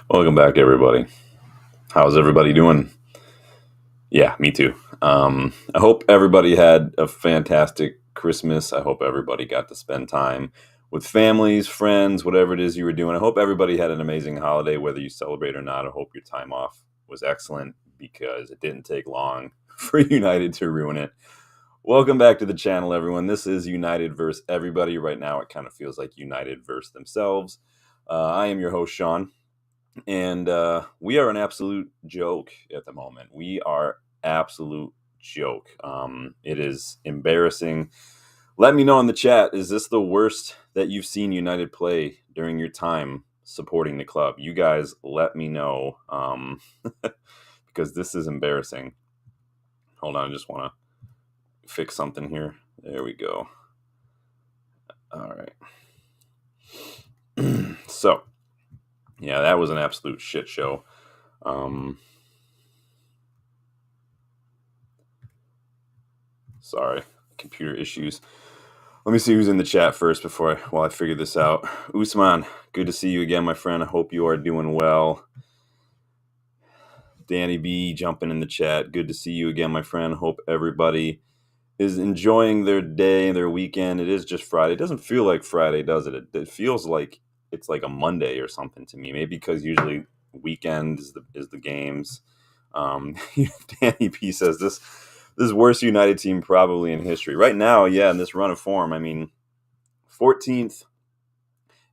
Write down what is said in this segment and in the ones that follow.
Welcome back, everybody. How's everybody doing? Yeah, me too. I hope everybody had a fantastic Christmas. I hope everybody got to spend time with families, friends, whatever it is you were doing. I hope everybody had an amazing holiday, whether you celebrate or not. I hope your time off was excellent because it didn't take long for United to ruin it. Welcome back to the channel, everyone. This is United versus everybody. Right now, it kind of feels like United versus themselves. I am your host, Sean. And we are an absolute joke at the moment. We are absolute joke. It is embarrassing. Let me know in the chat, is this the worst that you've seen United play during your time supporting the club? You guys let me know, because this is embarrassing. Hold on, I just want to fix something here. There we go. All right. So, yeah, that was an absolute shit show. Sorry, computer issues. Let me see who's in the chat first while I figure this out. Usman, good to see you again, my friend. I hope you are doing well. Danny B jumping in the chat. Good to see you again, my friend. Hope everybody is enjoying their day, their weekend. It is just Friday. It doesn't feel like Friday, does it? It feels like it's like a Monday or something to me. Maybe because usually weekend is the games. Danny P says this worst United team probably in history. Right now, yeah, in this run of form, I mean, 14th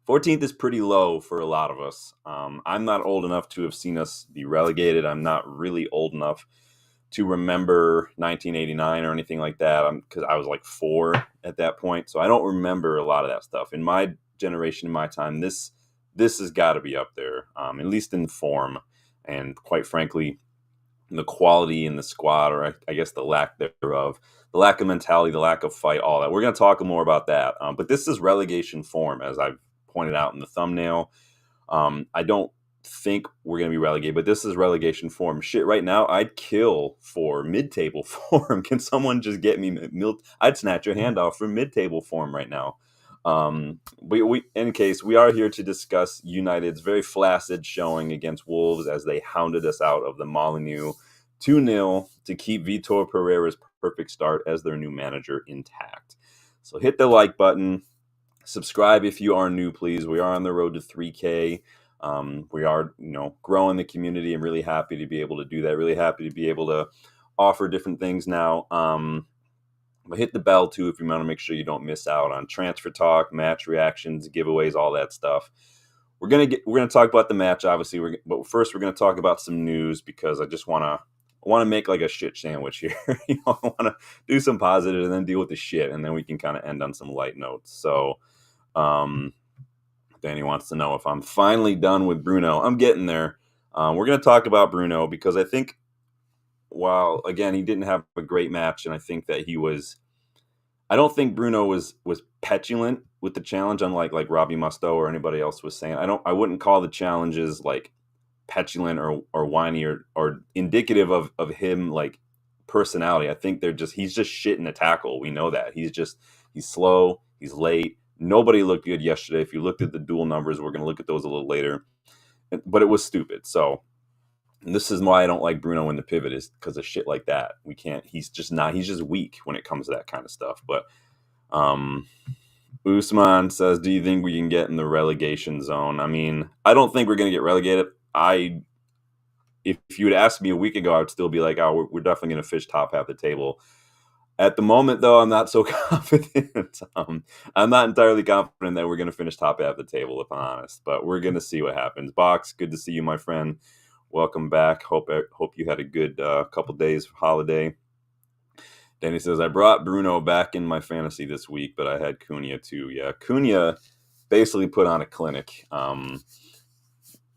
is pretty low for a lot of us. I'm not old enough to have seen us be relegated. I'm not really old enough to remember 1989 or anything like that, because I was like 4 at that point. So I don't remember a lot of that stuff. In my generation, in my time, this has got to be up there, at least in form. And quite frankly, the quality in the squad, or I guess the lack thereof, the lack of mentality, the lack of fight, all that. We're going to talk more about that. But this is relegation form, as I've pointed out in the thumbnail. I don't think we're going to be relegated, but this is relegation form. Shit, right now, I'd kill for mid-table form. Can someone just get me I'd snatch your hand off for mid-table form right now. We in case, we are here to discuss United's very flaccid showing against Wolves as they hounded us out of the Molineux 2-0 to keep Vitor Pereira's perfect start as their new manager intact. So hit the like button. Subscribe if you are new, please. We are on the road to 3K. We are, growing the community. I'm really happy to be able to do that. Really happy to be able to offer different things now. But hit the bell too if you want to make sure you don't miss out on transfer talk, match reactions, giveaways, all that stuff. We're gonna talk about the match, obviously. But first we're gonna talk about some news, because I just want to make like a shit sandwich here. I want to do some positive and then deal with the shit, and then we can kind of end on some light notes. So, Danny wants to know if I'm finally done with Bruno. I'm getting there. We're gonna talk about Bruno because I think, while again he didn't have a great match, and I think that I don't think Bruno was petulant with the challenge, unlike like Robbie Mustoe or anybody else was saying. I wouldn't call the challenges like petulant or whiny or indicative of him like personality. I think he's just shit in the tackle. We know that. He's slow, he's late. Nobody looked good yesterday. If you looked at the dual numbers, we're going to look at those a little later. But it was stupid. So this is why I don't like Bruno in the pivot, is because of shit like that. He's just weak when it comes to that kind of stuff. But Usman says, do you think we can get in the relegation zone? I mean, I don't think we're going to get relegated. If you had asked me a week ago, I would still be like, oh, we're definitely going to fish top half the table. At the moment, though, I'm not so confident. I'm not entirely confident that we're going to finish top half the table, if I'm honest. But we're going to see what happens. Box, good to see you, my friend. Welcome back. Hope you had a good couple days of holiday. Danny says, I brought Bruno back in my fantasy this week, but I had Cunha too. Yeah, Cunha basically put on a clinic.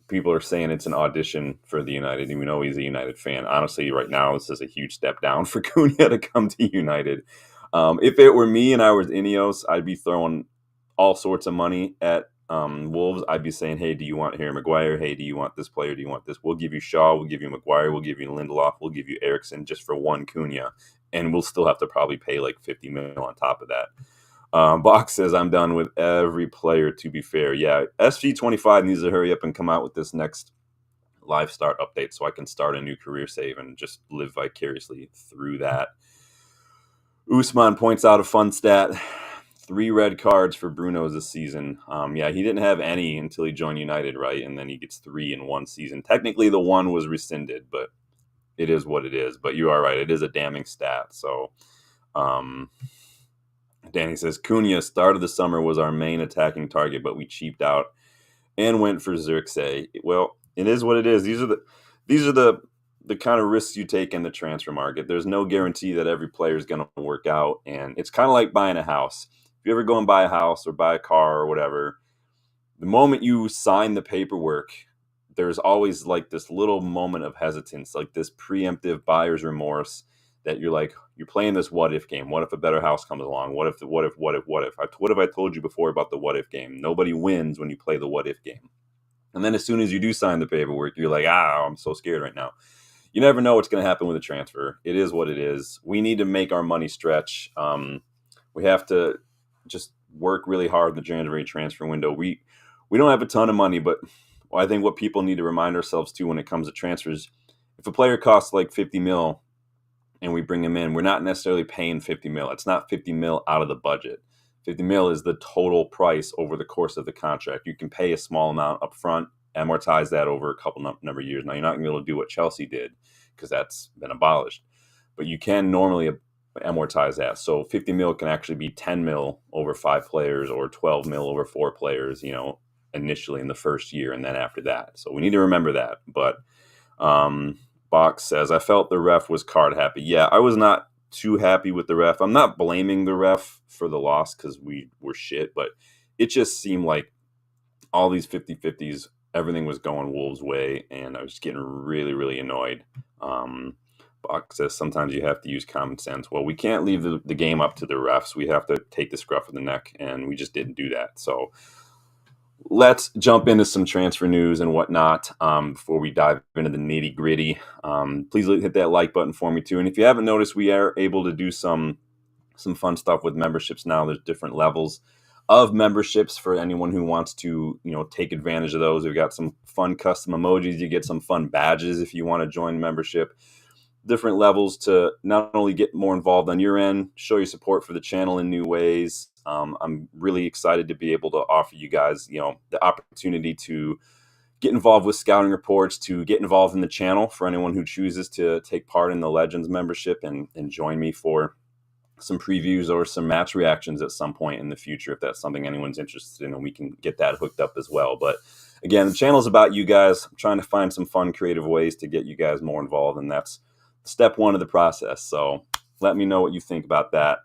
People are saying it's an audition for the United, and we know he's a United fan. Honestly, right now, this is a huge step down for Cunha to come to United. If it were me and I was Ineos, I'd be throwing all sorts of money at Wolves. I'd be saying, hey, do you want Harry Maguire? Hey, do you want this player? Do you want this? We'll give you Shaw. We'll give you Maguire. We'll give you Lindelof. We'll give you Eriksen just for one Cunha. And we'll still have to probably pay like 50 million on top of that. Box says, I'm done with every player, to be fair. Yeah, SG25 needs to hurry up and come out with this next live start update so I can start a new career save and just live vicariously through that. Usman points out a fun stat. 3 red cards for Bruno this season. Yeah, he didn't have any until he joined United, right? And then he gets 3 in one season. Technically, the one was rescinded, but it is what it is. But you are right. It is a damning stat. So, Danny says, Cunha, start of the summer, was our main attacking target, but we cheaped out and went for Xerxes. Well, it is what it is. These are the kind of risks you take in the transfer market. There's no guarantee that every player is going to work out, and it's kind of like buying a house. If you ever go and buy a house or buy a car or whatever, the moment you sign the paperwork, there's always like this little moment of hesitance, like this preemptive buyer's remorse that you're playing this what if game. What if a better house comes along? What if? What have I told you before about the what if game? Nobody wins when you play the what if game. And then as soon as you do sign the paperwork, you're like, I'm so scared right now. You never know what's going to happen with a transfer. It is what it is. We need to make our money stretch. We have to just work really hard in the January transfer window. We don't have a ton of money, but I think what people need to remind ourselves too when it comes to transfers, if a player costs like 50 mil and we bring him in, we're not necessarily paying 50 mil. It's not 50 mil out of the budget. 50 mil is the total price over the course of the contract. You can pay a small amount up front, amortize that over a couple number of years. Now, you're not going to be able to do what Chelsea did because that's been abolished, but you can normally amortize that. So 50 mil can actually be 10 mil over 5 players or 12 mil over 4 players, initially in the first year and then after that. So we need to remember that. But Box says, I felt the ref was card happy. Yeah, I was not too happy with the ref. I'm not blaming the ref for the loss because we were shit, but it just seemed like all these 50-50s, everything was going Wolves' way, and I was just getting really, really annoyed. Bach says sometimes you have to use common sense. Well, we can't leave the game up to the refs. We have to take the scruff of the neck, and we just didn't do that. So let's jump into some transfer news and whatnot before we dive into the nitty gritty. Please hit that like button for me too. And if you haven't noticed, we are able to do some fun stuff with memberships now. There's different levels of memberships for anyone who wants to, take advantage of those. We've got some fun custom emojis. You get some fun badges if you want to join membership. Different levels to not only get more involved on your end, show your support for the channel in new ways. I'm really excited to be able to offer you guys, the opportunity to get involved with scouting reports, to get involved in the channel for anyone who chooses to take part in the Legends membership and join me for some previews or some match reactions at some point in the future, if that's something anyone's interested in, and we can get that hooked up as well. But again, the channel is about you guys. I'm trying to find some fun, creative ways to get you guys more involved, and that's step one of the process. So let me know what you think about that.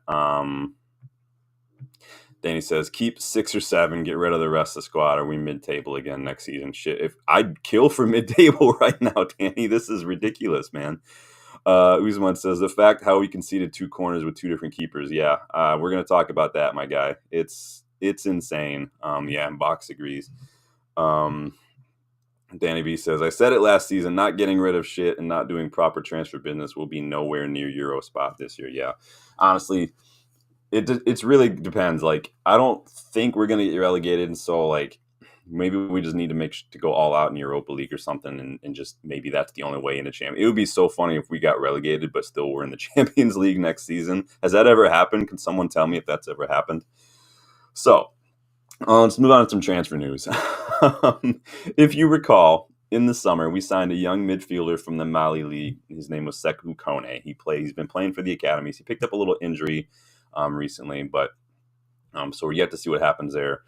Danny says, keep 6 or 7, get rid of the rest of the squad. Are we mid-table again next season? Shit, if I'd kill for mid-table right now, Danny, this is ridiculous, man. Usman says, the fact how we conceded 2 corners with 2 different keepers. Yeah, we're going to talk about that, my guy. It's insane. Yeah, and Box agrees. Danny B says, I said it last season, not getting rid of shit and not doing proper transfer business will be nowhere near Euro spot this year. Yeah, honestly, it's really depends. Like, I don't think we're going to get relegated, and so, like, maybe we just need to go all out in Europa League or something, and just maybe that's the only way in the champion. It would be so funny if we got relegated, but still we're in the Champions League next season. Has that ever happened? Can someone tell me if that's ever happened? So let's move on to some transfer news. If you recall, in the summer, we signed a young midfielder from the Mali League. His name was Sekou Kone. He's been playing for the academies. He picked up a little injury recently, but so we're yet to see what happens there.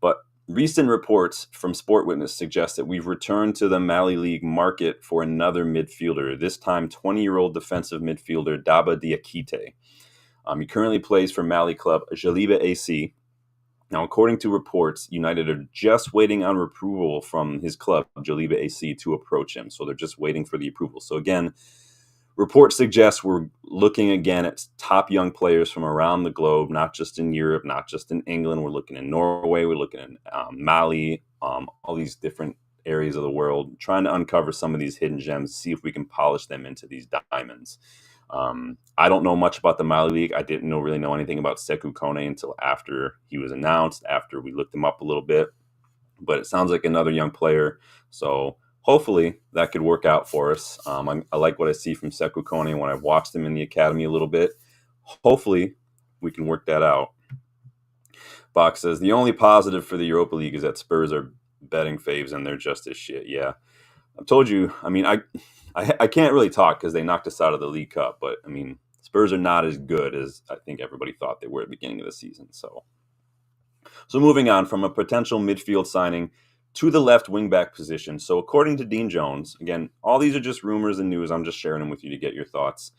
But recent reports from Sport Witness suggest that we've returned to the Mali League market for another midfielder, this time 20-year-old defensive midfielder Daba Diakite. He currently plays for Mali club Jaliba AC. Now, according to reports, United are just waiting on approval from his club, Jaliba AC, to approach him. So they're just waiting for the approval. So again, reports suggest we're looking again at top young players from around the globe, not just in Europe, not just in England. We're looking in Norway. We're looking in Mali, all these different areas of the world, trying to uncover some of these hidden gems, see if we can polish them into these diamonds. I don't know much about the Mali League. I didn't really know anything about Sekou Kone until after he was announced, after we looked him up a little bit. But it sounds like another young player. So hopefully that could work out for us. I like what I see from Sekou Kone when I've watched him in the academy a little bit. Hopefully we can work that out. Bach says, the only positive for the Europa League is that Spurs are betting faves and they're just as shit. Yeah. I've told you, I mean, I can't really talk because they knocked us out of the League Cup, but I mean, Spurs are not as good as I think everybody thought they were at the beginning of the season. So moving on from a potential midfield signing to the left wingback position. So according to Dean Jones, again, all these are just rumors and news. I'm just sharing them with you to get your thoughts.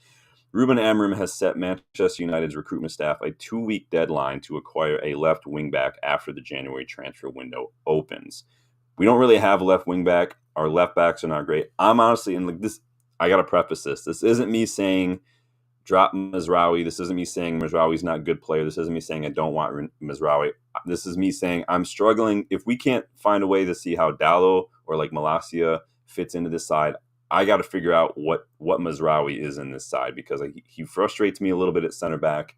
Ruben Amorim has set Manchester United's recruitment staff a 2-week deadline to acquire a left wingback after the January transfer window opens. We don't really have a left wingback. Our left backs are not great. I'm honestly, and like this, I got to preface this. This isn't me saying drop Mizraoui. This isn't me saying Mizraoui's not a good player. This isn't me saying I don't want Mizraoui. This is me saying I'm struggling. If we can't find a way to see how Dallo or like Malacia fits into this side, I got to figure out what Mizraoui is in this side, because he frustrates me a little bit at center back.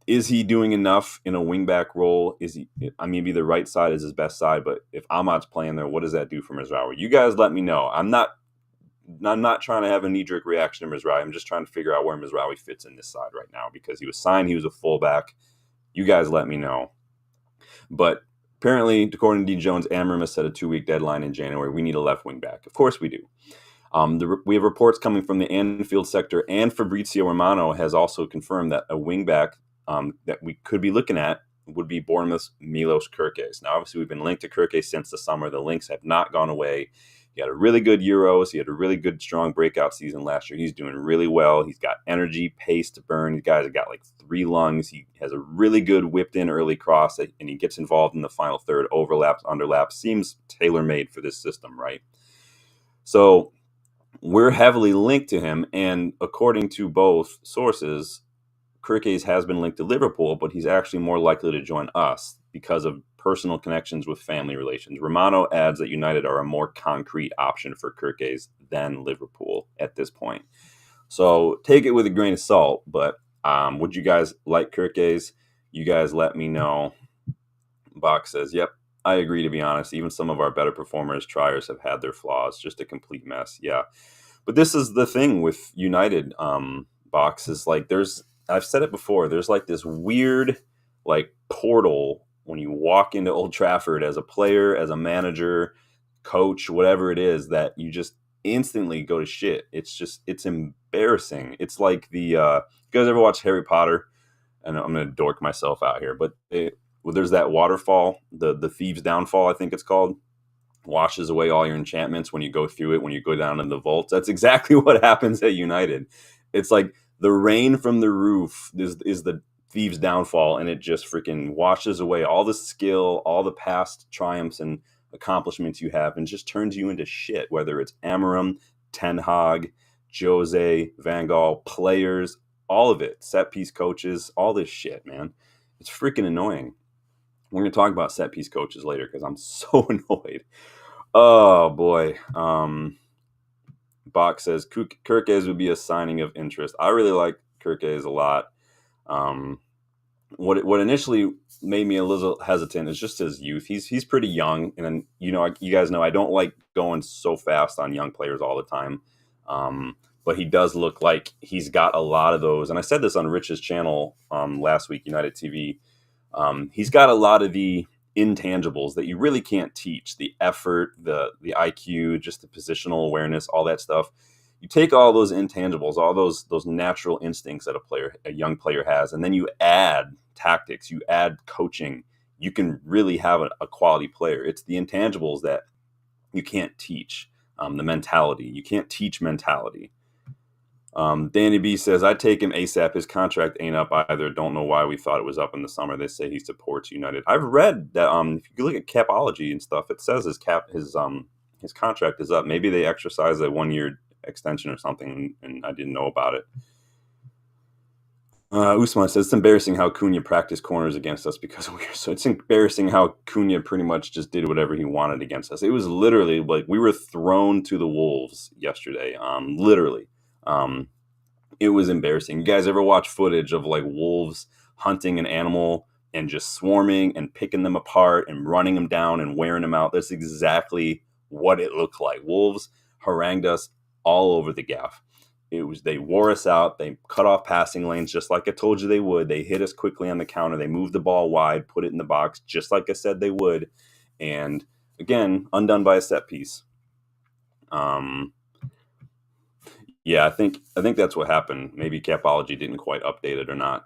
Is he doing enough in a wingback role? Is he? I mean, maybe the right side is his best side, but if Ahmad's playing there, what does that do for Mizraoui? You guys let me know. I'm not trying to have a knee-jerk reaction to Mizraoui. I'm just trying to figure out where Mizraoui fits in this side right now, because he was signed. He was a fullback. You guys let me know. But apparently, according to Dean Jones, Amorim has set a 2-week deadline in January. We need a left wing back. Of course we do. We have reports coming from the Anfield sector, and Fabrizio Romano has also confirmed that a wingback that we could be looking at would be Bournemouth's Milos Kerkez. Now, obviously, we've been linked to Kerkez since the summer. The links have not gone away. He had a really good Euros. He had a really good, strong breakout season last year. He's doing really well. He's got energy, pace to burn. These guys have got like 3 lungs. He has a really good whipped-in early cross, and he gets involved in the final third, overlaps, underlaps. Seems tailor-made for this system, right? So we're heavily linked to him, and according to both sources, Kerkez has been linked to Liverpool, but he's actually more likely to join us because of personal connections with family relations. Romano adds that United are a more concrete option for Kerkez than Liverpool at this point. So take it with a grain of salt, but would you guys like Kerkez? You guys let me know. Bach says, yep, I agree, to be honest. Even some of our better performers, triers, have had their flaws. Just a complete mess. Yeah. But this is the thing with United, Box, is like I've said it before, there's like this weird like portal when you walk into Old Trafford as a player, as a manager, coach, whatever it is, that you just instantly go to shit. It's embarrassing. It's like you guys ever watch Harry Potter? And I'm going to dork myself out here, but there's that waterfall, the Thieves' Downfall, I think it's called. Washes away all your enchantments when you go through it, when you go down in the vaults. That's exactly what happens at United. It's like the rain from the roof is the Thieves' Downfall, and it just freaking washes away all the skill, all the past triumphs and accomplishments you have, and just turns you into shit, whether it's Amorim, Ten Hag, Jose, Van Gaal, players, all of it, set piece coaches, all this shit, man. It's freaking annoying. We're going to talk about set piece coaches later because I'm so annoyed. Oh, boy. Bach says Kerkez would be a signing of interest. I really like Kerkez a lot. What initially made me a little hesitant is just his youth. He's pretty young, and you guys know I don't like going so fast on young players all the time. But he does look like he's got a lot of those. And I said this on Rich's channel last week, United TV. He's got a lot of the intangibles that you really can't teach: the effort, the IQ, just the positional awareness, all that stuff. You take all those intangibles, all those natural instincts that a young player has, and then you add tactics, you add coaching, you can really have a quality player. It's the intangibles that you can't teach. The mentality, you can't teach mentality. Danny B says, I'd take him ASAP. His contract ain't up either. Don't know why we thought it was up in the summer. They say he supports United. I've read that if you look at Capology and stuff, it says his contract is up. Maybe they exercise a 1-year extension or something, and I didn't know about it. Usman says, it's embarrassing how Cunha practiced corners against us because so it's embarrassing how Cunha pretty much just did whatever he wanted against us. It was literally like we were thrown to the wolves yesterday. Literally. It was embarrassing. You guys ever watch footage of like wolves hunting an animal and just swarming and picking them apart and running them down and wearing them out? That's exactly what it looked like. Wolves harangued us all over the gaff. They wore us out. They cut off passing lanes just like I told you they would. They hit us quickly on the counter. They moved the ball wide, put it in the box just like I said they would. And again, undone by a set piece. Yeah, I think that's what happened. Maybe Capology didn't quite update it or not.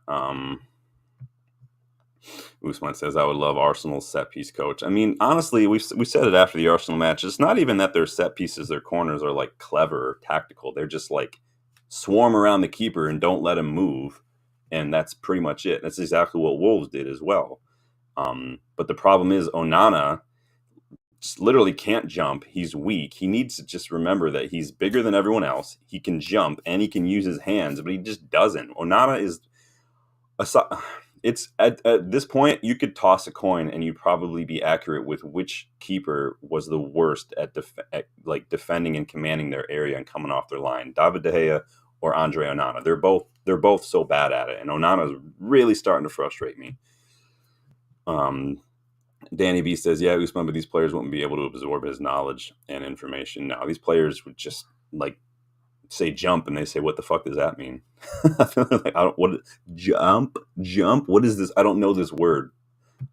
Usman says, I would love Arsenal's set piece coach. I mean, honestly, we said it after the Arsenal match. It's not even that their set pieces, their corners are like clever or tactical. They're just like swarm around the keeper and don't let him move. And that's pretty much it. That's exactly what Wolves did as well. But the problem is Onana just literally can't jump. He's weak. He needs to just remember that he's bigger than everyone else. He can jump and he can use his hands, but he just doesn't. Onana is it's at this point you could toss a coin and you'd probably be accurate with which keeper was the worst at like defending and commanding their area and coming off their line, David De Gea or Andre Onana. They're both so bad at it, and Onana's really starting to frustrate me. Danny B says, yeah, Usman, but these players wouldn't be able to absorb his knowledge and information. Now, these players would just like say jump and they say, what the fuck does that mean? Jump? What is this? I don't know this word.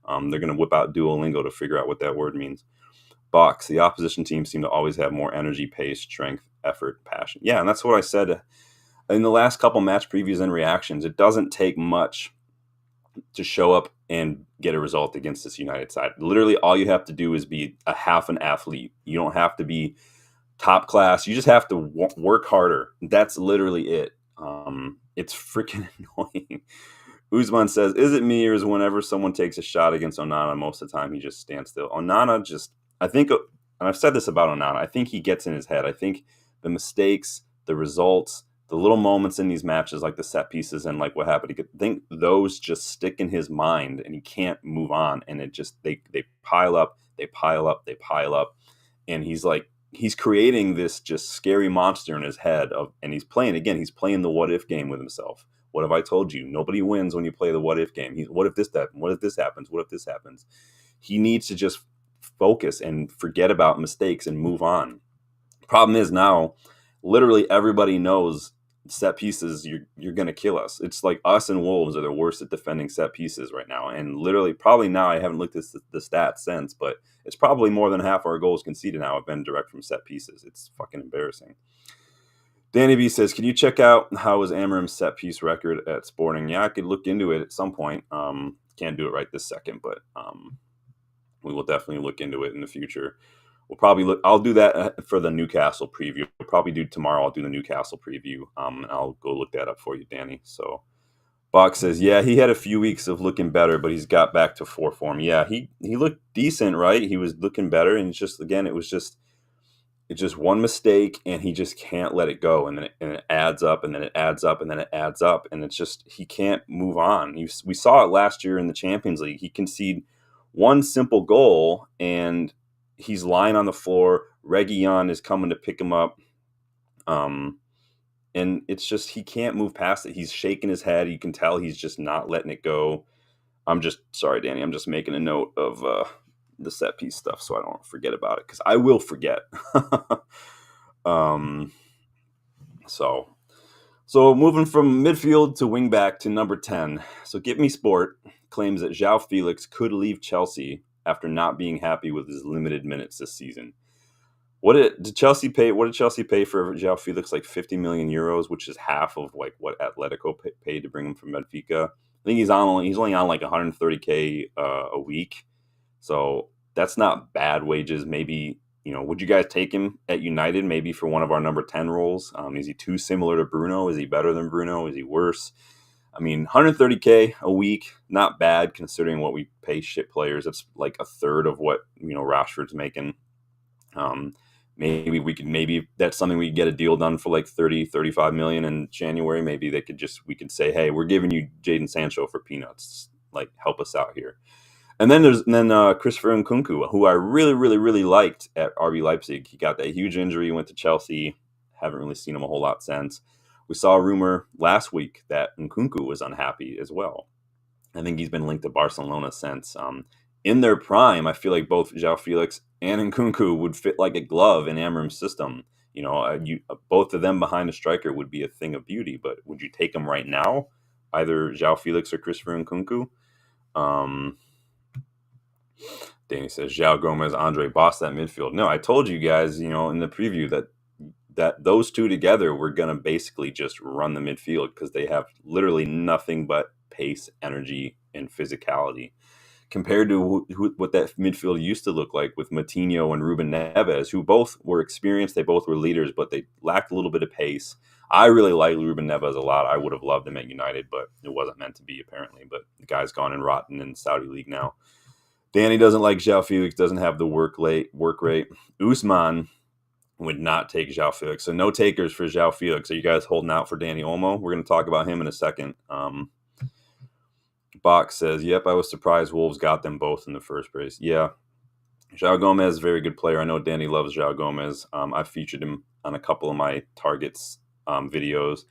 They're going to whip out Duolingo to figure out what that word means. Box, the opposition team seem to always have more energy, pace, strength, effort, passion. Yeah, and that's what I said in the last couple match previews and reactions. It doesn't take much to show up and get a result against this United side. Literally, all you have to do is be a half an athlete. You don't have to be top class. You just have to work harder. That's literally it. It's freaking annoying. Usman says, is it me or is whenever someone takes a shot against Onana, most of the time he just stands still? Onana just, I think, and I've said this about Onana, I think he gets in his head. I think the mistakes, the results, the little moments in these matches, like the set pieces and like what happened, I think those just stick in his mind and he can't move on. And it just, they pile up, they pile up, they pile up. And he's creating this just scary monster in his head and he's playing the what if game with himself. What have I told you? Nobody wins when you play the what if game. What if this happens? What if this happens? What if this happens? He needs to just focus and forget about mistakes and move on. Problem is now, literally everybody knows set pieces, you're going to kill us. It's like us and Wolves are the worst at defending set pieces right now. And literally, probably now, I haven't looked at the stats since, but it's probably more than half our goals conceded now have been direct from set pieces. It's fucking embarrassing. Danny B says, can you check out how was Amorim's set piece record at Sporting? Yeah, I could look into it at some point. Can't do it right this second, but we will definitely look into it in the future. We'll probably look. I'll do that for the Newcastle preview. We'll probably do tomorrow. I'll do the Newcastle preview. And I'll go look that up for you, Danny. So, Bach says, yeah, he had a few weeks of looking better, but he's got back to form. Yeah, he looked decent, right? He was looking better, and it's just it's just one mistake, and he just can't let it go, and then it adds up, and then it adds up, and then it adds up, and it's just he can't move on. We saw it last year in the Champions League. He conceded one simple goal, and he's lying on the floor. Reguilon is coming to pick him up. And it's just, he can't move past it. He's shaking his head. You can tell he's just not letting it go. Sorry, Danny. I'm just making a note of the set piece stuff so I don't forget about it, because I will forget. So moving from midfield to wing back to number 10. So Get Me Sport claims that João Felix could leave Chelsea after not being happy with his limited minutes this season. What did Chelsea pay for João Felix? Like 50 million euros, which is half of like what Atletico paid to bring him from Benfica. I think he's only on like 130K a week. So that's not bad wages. Maybe, would you guys take him at United maybe for one of our number 10 roles? Is he too similar to Bruno? Is he better than Bruno? Is he worse? I mean, 130K a week, not bad considering what we pay shit players. That's like a third of what, Rashford's making. Maybe that's something we could get a deal done for like 35 million in January. Maybe we could say, hey, we're giving you Jadon Sancho for peanuts. Like, help us out here. And then Christopher Nkunku, who I really, really, really liked at RB Leipzig. He got that huge injury, went to Chelsea. Haven't really seen him a whole lot since. We saw a rumor last week that Nkunku was unhappy as well. I think he's been linked to Barcelona since. In their prime, I feel like both João Felix and Nkunku would fit like a glove in Amorim's system. Both of them behind a striker would be a thing of beauty. But would you take them right now, either João Felix or Christopher Nkunku? Danny says João Gomez, Andre boss that midfield. No, I told you guys, in the preview that those two together were going to basically just run the midfield because they have literally nothing but pace, energy, and physicality compared to what that midfield used to look like with Matinho and Ruben Neves, who both were experienced. They both were leaders, but they lacked a little bit of pace. I really like Ruben Neves a lot. I would have loved him at United, but it wasn't meant to be apparently. But the guy's gone and rotten in Saudi League now. Danny doesn't like João Felix, doesn't have the work rate. Usman would not take João Felix. So no takers for João Felix. Are you guys holding out for Danny Olmo? We're going to talk about him in a second. Bach says, yep, I was surprised Wolves got them both in the first place. Yeah. João Gomez is a very good player. I know Danny loves João Gomez. I've featured him on a couple of my targets videos.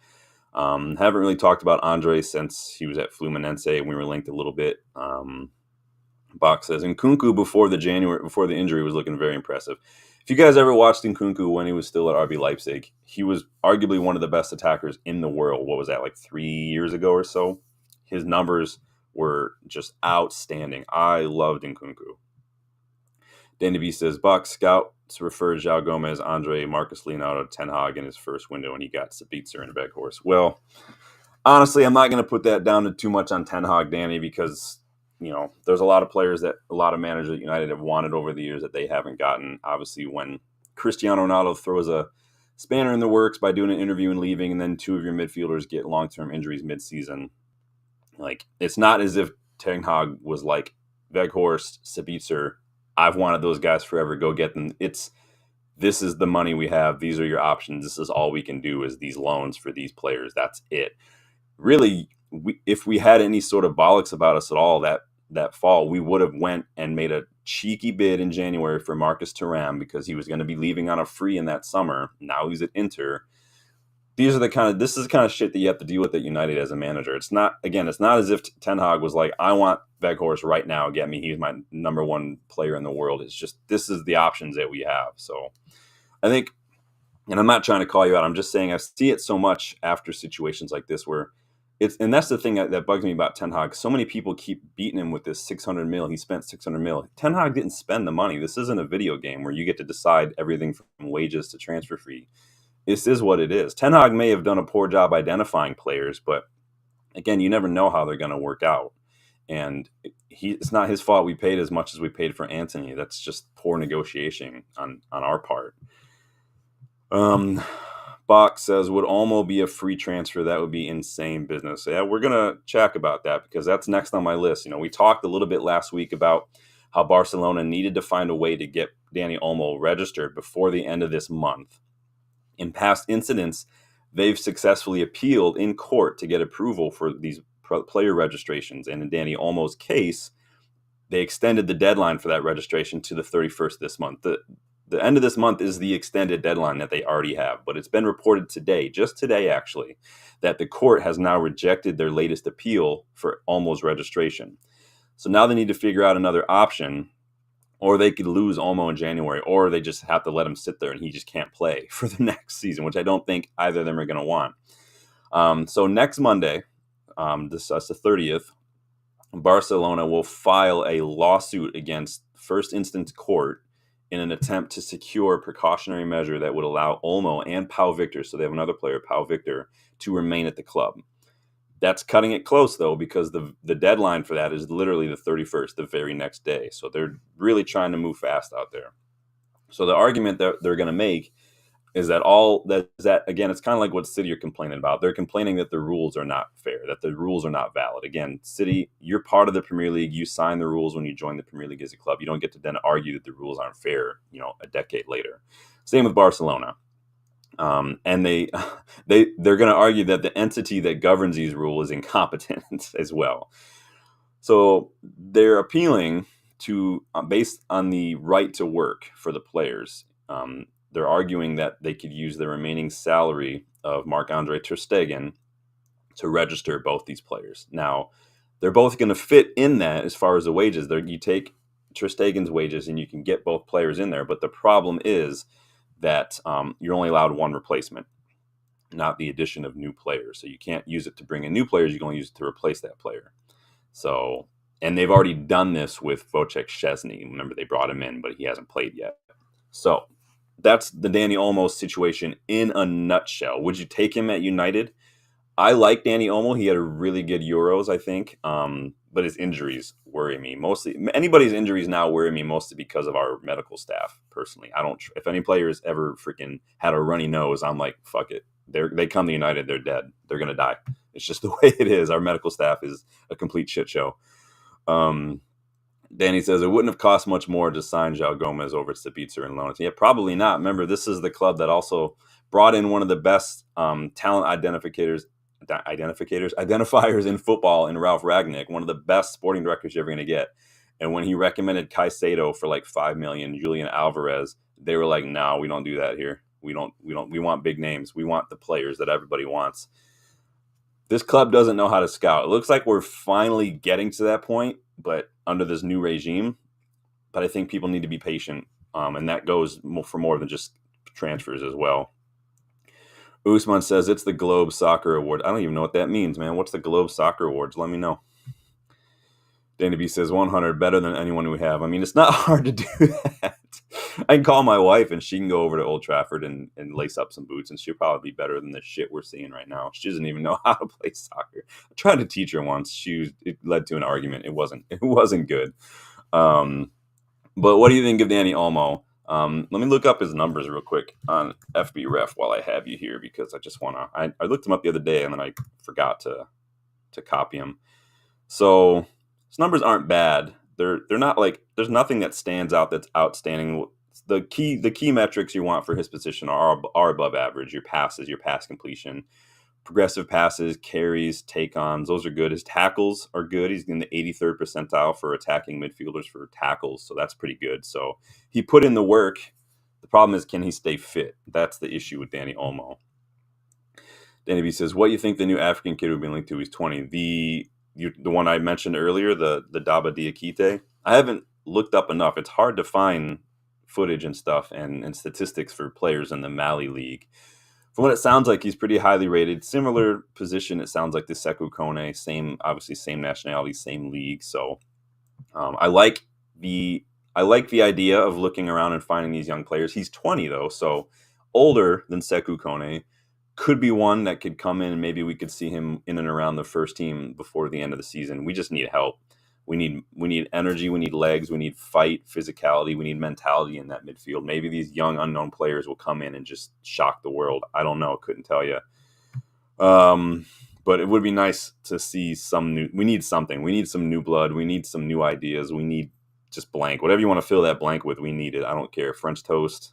Haven't really talked about Andre since he was at Fluminense and we were linked a little bit. Bach says, Nkunku before the injury was looking very impressive. If you guys ever watched Nkunku when he was still at RB Leipzig, he was arguably one of the best attackers in the world. What was that, like 3 years ago or so? His numbers were just outstanding. I loved Nkunku. Danny B says, Buck scouts referred João Gomez, Andre, Marcus Leonardo, Ten Hag in his first window, and he got Sabitzer and Weghorst. Well, honestly, I'm not going to put that down to too much on Ten Hag, Danny, because there's a lot of players that a lot of managers at United have wanted over the years that they haven't gotten. Obviously, when Cristiano Ronaldo throws a spanner in the works by doing an interview and leaving, and then two of your midfielders get long-term injuries mid-season, like, it's not as if Ten Hag was like, Weghorst, Sabitzer, I've wanted those guys forever, go get them. This is the money we have. These are your options. This is all we can do is these loans for these players. That's it. Really, if we had any sort of bollocks about us at all that fall, we would have went and made a cheeky bid in January for Marcus Thuram because he was going to be leaving on a free in that summer. Now he's at Inter. This is the kind of shit that you have to deal with at United as a manager. It's not as if Ten Hag was like, I want Weghorst right now. Get me. He's my number one player in the world. It's just, this is the options that we have. So I think, and I'm not trying to call you out, I'm just saying I see it so much after situations like this where and that's the thing that bugs me about Ten Hag. So many people keep beating him with this 600 mil. He spent 600 mil. Ten Hag didn't spend the money. This isn't a video game where you get to decide everything from wages to transfer fee. This is what it is. Ten Hag may have done a poor job identifying players, but again, you never know how they're going to work out. And it's not his fault we paid as much as we paid for Anthony. That's just poor negotiation on our part. Bach says, would Olmo be a free transfer? That would be insane business. Yeah, we're going to chat about that because that's next on my list. We talked a little bit last week about how Barcelona needed to find a way to get Dani Olmo registered before the end of this month. In past incidents, they've successfully appealed in court to get approval for these player registrations. And in Dani Olmo's case, they extended the deadline for that registration to the 31st this month. The end of this month is the extended deadline that they already have. But it's been reported today, just today actually, that the court has now rejected their latest appeal for Olmo's registration. So now they need to figure out another option, or they could lose Olmo in January, or they just have to let him sit there and he just can't play for the next season, which I don't think either of them are going to want. So next Monday, that's the 30th, Barcelona will file a lawsuit against first instance court in an attempt to secure a precautionary measure that would allow Olmo and Pau Victor, so they have another player, Pau Victor, to remain at the club. That's cutting it close, though, because the deadline for that is literally the 31st, the very next day. So they're really trying to move fast out there. So the argument that they're going to make is that again, it's kind of like what City are complaining about. They're complaining that the rules are not fair, that the rules are not valid. Again, City, you're part of the Premier League. You sign the rules when you join the Premier League as a club. You don't get to then argue that the rules aren't fair, a decade later. Same with Barcelona. And they're going to argue that the entity that governs these rules is incompetent as well. So they're appealing to based on the right to work for the players. they're arguing that they could use the remaining salary of Marc-Andre ter Stegen to register both these players. Now, they're both going to fit in that as far as the wages. You take ter Stegen's wages and you can get both players in there, but the problem is that you're only allowed one replacement, not the addition of new players. So you can't use it to bring in new players. You can only use it to replace that player. So, and they've already done this with Wojciech Szczesny. Remember, they brought him in, but he hasn't played yet. So that's the Danny Olmo situation in a nutshell. Would you take him at United? I like Danny Olmo. He had a really good Euros, I think. But his injuries worry me mostly. Anybody's injuries now worry me mostly because of our medical staff. Personally, I don't. If any players ever freaking had a runny nose, I'm like, fuck it. They come to United, they're dead. They're gonna die. It's just the way it is. Our medical staff is a complete shit show. Danny says it wouldn't have cost much more to sign João Gomez over to Sabitzer and loan it. Yeah, probably not. Remember, this is the club that also brought in one of the best talent identifiers in football in Ralph Ragnick, one of the best sporting directors you're ever going to get. And when he recommended Caicedo for like $5 million, Julian Alvarez, they were like, "No, we don't do that here. We want big names. We want the players that everybody wants." This club doesn't know how to scout. It looks like we're finally getting to that point, but under this new regime. But I think people need to be patient, and that goes for more than just transfers as well. Usman says it's the Globe Soccer Award. I don't even know what that means, man. What's the Globe Soccer Awards? Let me know. Danny B says 100, better than anyone we have. I mean, it's not hard to do that. I can call my wife and she can go over to Old Trafford and lace up some boots, and she'll probably be better than the shit we're seeing right now. She doesn't even know how to play soccer. I tried to teach her once. It led to an argument. It wasn't good. But what do you think of Danny Olmo? Let me look up his numbers real quick on FB Ref while I have you here, because I just want to. I looked him up the other day and then I forgot to copy him. So his numbers aren't bad. They're not like, there's nothing that stands out that's outstanding. The key metrics you want for his position are above average. Your passes, your pass completion, progressive passes, carries, take-ons, those are good. His tackles are good. He's in the 83rd percentile for attacking midfielders for tackles, so that's pretty good. So he put in the work. The problem is, can he stay fit? That's the issue with Danny Olmo. Danny B says, what do you think the new African kid we've been linked to? He's 20. The one I mentioned earlier, the Daba Diakite, I haven't looked up enough. It's hard to find footage and stuff and statistics for players in the Mali League. From what it sounds like, he's pretty highly rated. Similar position, it sounds like, the Sekou Kone. Obviously same nationality, same league. So I like the idea of looking around and finding these young players. He's 20 though, so older than Sekou Kone. Could be one that could come in and maybe we could see him in and around the first team before the end of the season. We just need help. We need energy. We need legs. We need fight, physicality. We need mentality in that midfield. Maybe these young unknown players will come in and just shock the world. I don't know. Couldn't tell you. But it would be nice to see some new. We need something. We need some new blood. We need some new ideas. We need just blank. Whatever you want to fill that blank with, we need it. I don't care. French toast,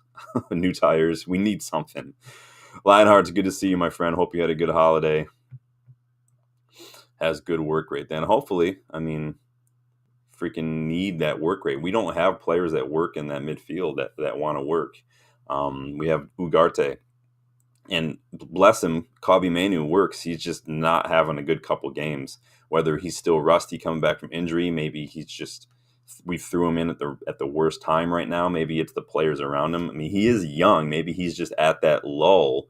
new tires. We need something. Lionheart's good to see you, my friend. Hope you had a good holiday. Has good work rate then. Hopefully, I mean, freaking need that work rate. We don't have players that work in that midfield that want to work. We have Ugarte, and bless him, Kobe Manu works. He's just not having a good couple games. Whether he's still rusty coming back from injury, maybe we threw him in at the worst time right now. Maybe it's the players around him. I mean, he is young. Maybe he's just at that lull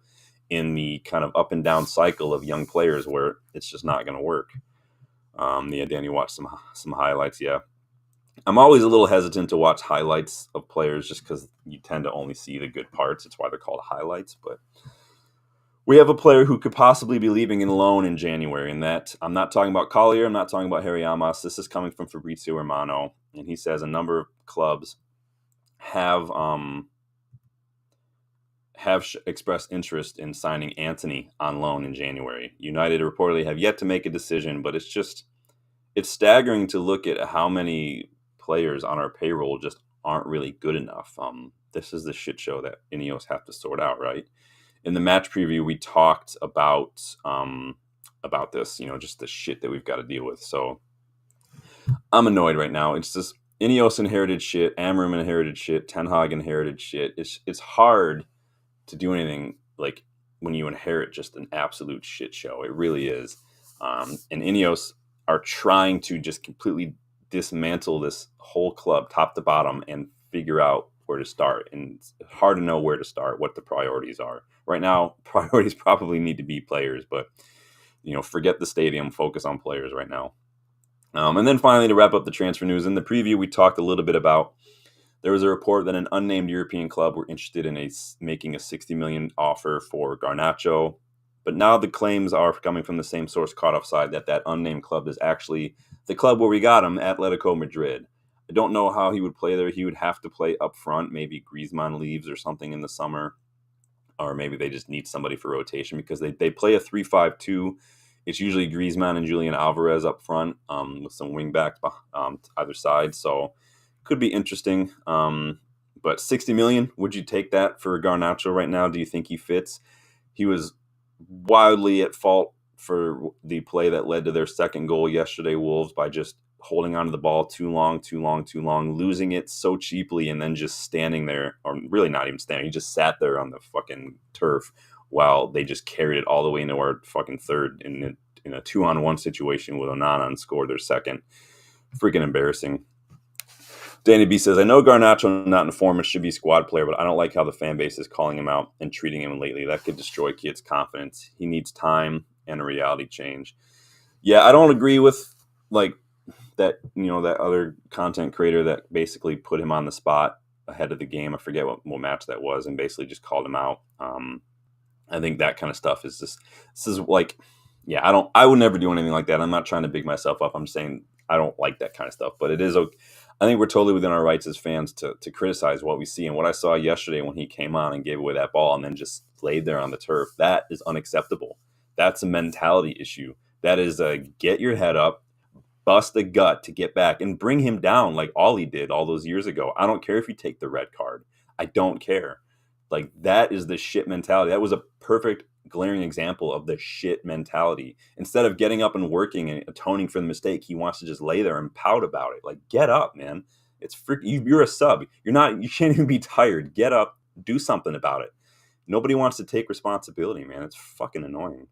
in the kind of up and down cycle of young players where it's just not going to work. Yeah, Danny watched some highlights. Yeah, I'm always a little hesitant to watch highlights of players just because you tend to only see the good parts. It's why they're called highlights. But we have a player who could possibly be leaving in loan in January, and that I'm not talking about Collier. I'm not talking about Harry Amas. This is coming from Fabrizio Romano, and he says a number of clubs have expressed interest in signing Anthony on loan in January. United reportedly have yet to make a decision, but it's staggering to look at how many players on our payroll just aren't really good enough. This is the shit show that Ineos have to sort out, right? In the match preview, we talked about this, just the shit that we've got to deal with. So I'm annoyed right now. It's just Ineos inherited shit. Amorim inherited shit. Ten Hag inherited shit. It's hard to do anything like when you inherit just an absolute shit show. It really is. And Ineos are trying to just completely dismantle this whole club, top to bottom, and figure out where to start. And it's hard to know where to start, what the priorities are. Right now, priorities probably need to be players, but forget the stadium, focus on players right now. And then finally, to wrap up the transfer news, in the preview, we talked a little bit about there was a report that an unnamed European club were interested in making a $60 million offer for Garnacho. But now the claims are coming from the same source caught offside that unnamed club is actually the club where we got him, Atletico Madrid. I don't know how he would play there. He would have to play up front. Maybe Griezmann leaves or something in the summer. Or maybe they just need somebody for rotation because they play a 3-5-2. It's usually Griezmann and Julian Alvarez up front with some wing backs either side. So could be interesting. But 60 million, would you take that for Garnacho right now? Do you think he fits? He was wildly at fault for the play that led to their second goal yesterday, Wolves, by just holding onto the ball too long, losing it so cheaply, and then just standing there, or really not even standing. He just sat there on the fucking turf while they just carried it all the way into our fucking third in a 2-on-1 situation with Onana and scored their second. Freaking embarrassing. Danny B says, I know Garnacho not in form and should be squad player, but I don't like how the fan base is calling him out and treating him lately. That could destroy kids' confidence. He needs time and a reality change. Yeah, I don't agree with that other content creator that basically put him on the spot ahead of the game. I forget what match that was, and basically just called him out. I think that kind of stuff is just, this is like, yeah, I would never do anything like that. I'm not trying to big myself up. I'm saying I don't like that kind of stuff, but it is okay. I think we're totally within our rights as fans to criticize what we see. And what I saw yesterday when he came on and gave away that ball and then just laid there on the turf, that is unacceptable. That's a mentality issue. That is a get your head up, bust a gut to get back and bring him down like Ollie did all those years ago. I don't care if you take the red card. I don't care. Like, that is the shit mentality. That was a perfect glaring example of the shit mentality. Instead of getting up and working and atoning for the mistake, he wants to just lay there and pout about it. Like, get up, man. It's you're a sub. You can't even be tired. Get up, do something about it. Nobody wants to take responsibility, man. It's fucking annoying.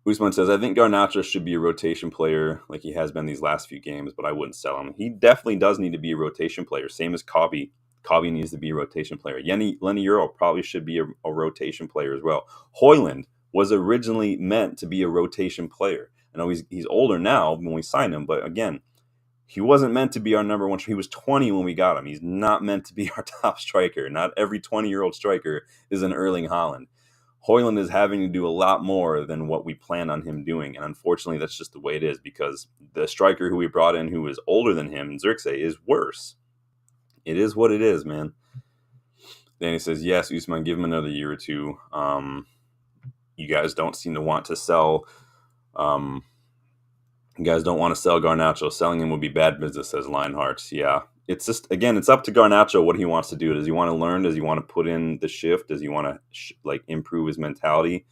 Usman says, I think Garnacho should be a rotation player like he has been these last few games, but I wouldn't sell him. He definitely does need to be a rotation player. Same as Kobe. Kobe needs to be a rotation player. Lenny Euro probably should be a rotation player as well. Højlund was originally meant to be a rotation player. I know he's older now when we signed him, but again, he wasn't meant to be our number one. He was 20 when we got him. He's not meant to be our top striker. Not every 20-year-old striker is an Erling Haaland. Højlund is having to do a lot more than what we plan on him doing, and unfortunately, that's just the way it is because the striker who we brought in who is older than him, Zirkzee, is worse. It is what it is, man. Danny says, yes, Usman, give him another year or two. You guys don't seem to want to sell. You guys don't want to sell Garnacho. Selling him would be bad business, says Lionheart. Yeah. It's just, again, it's up to Garnacho what he wants to do. Does he want to learn? Does he want to put in the shift? Does he want to improve his mentality?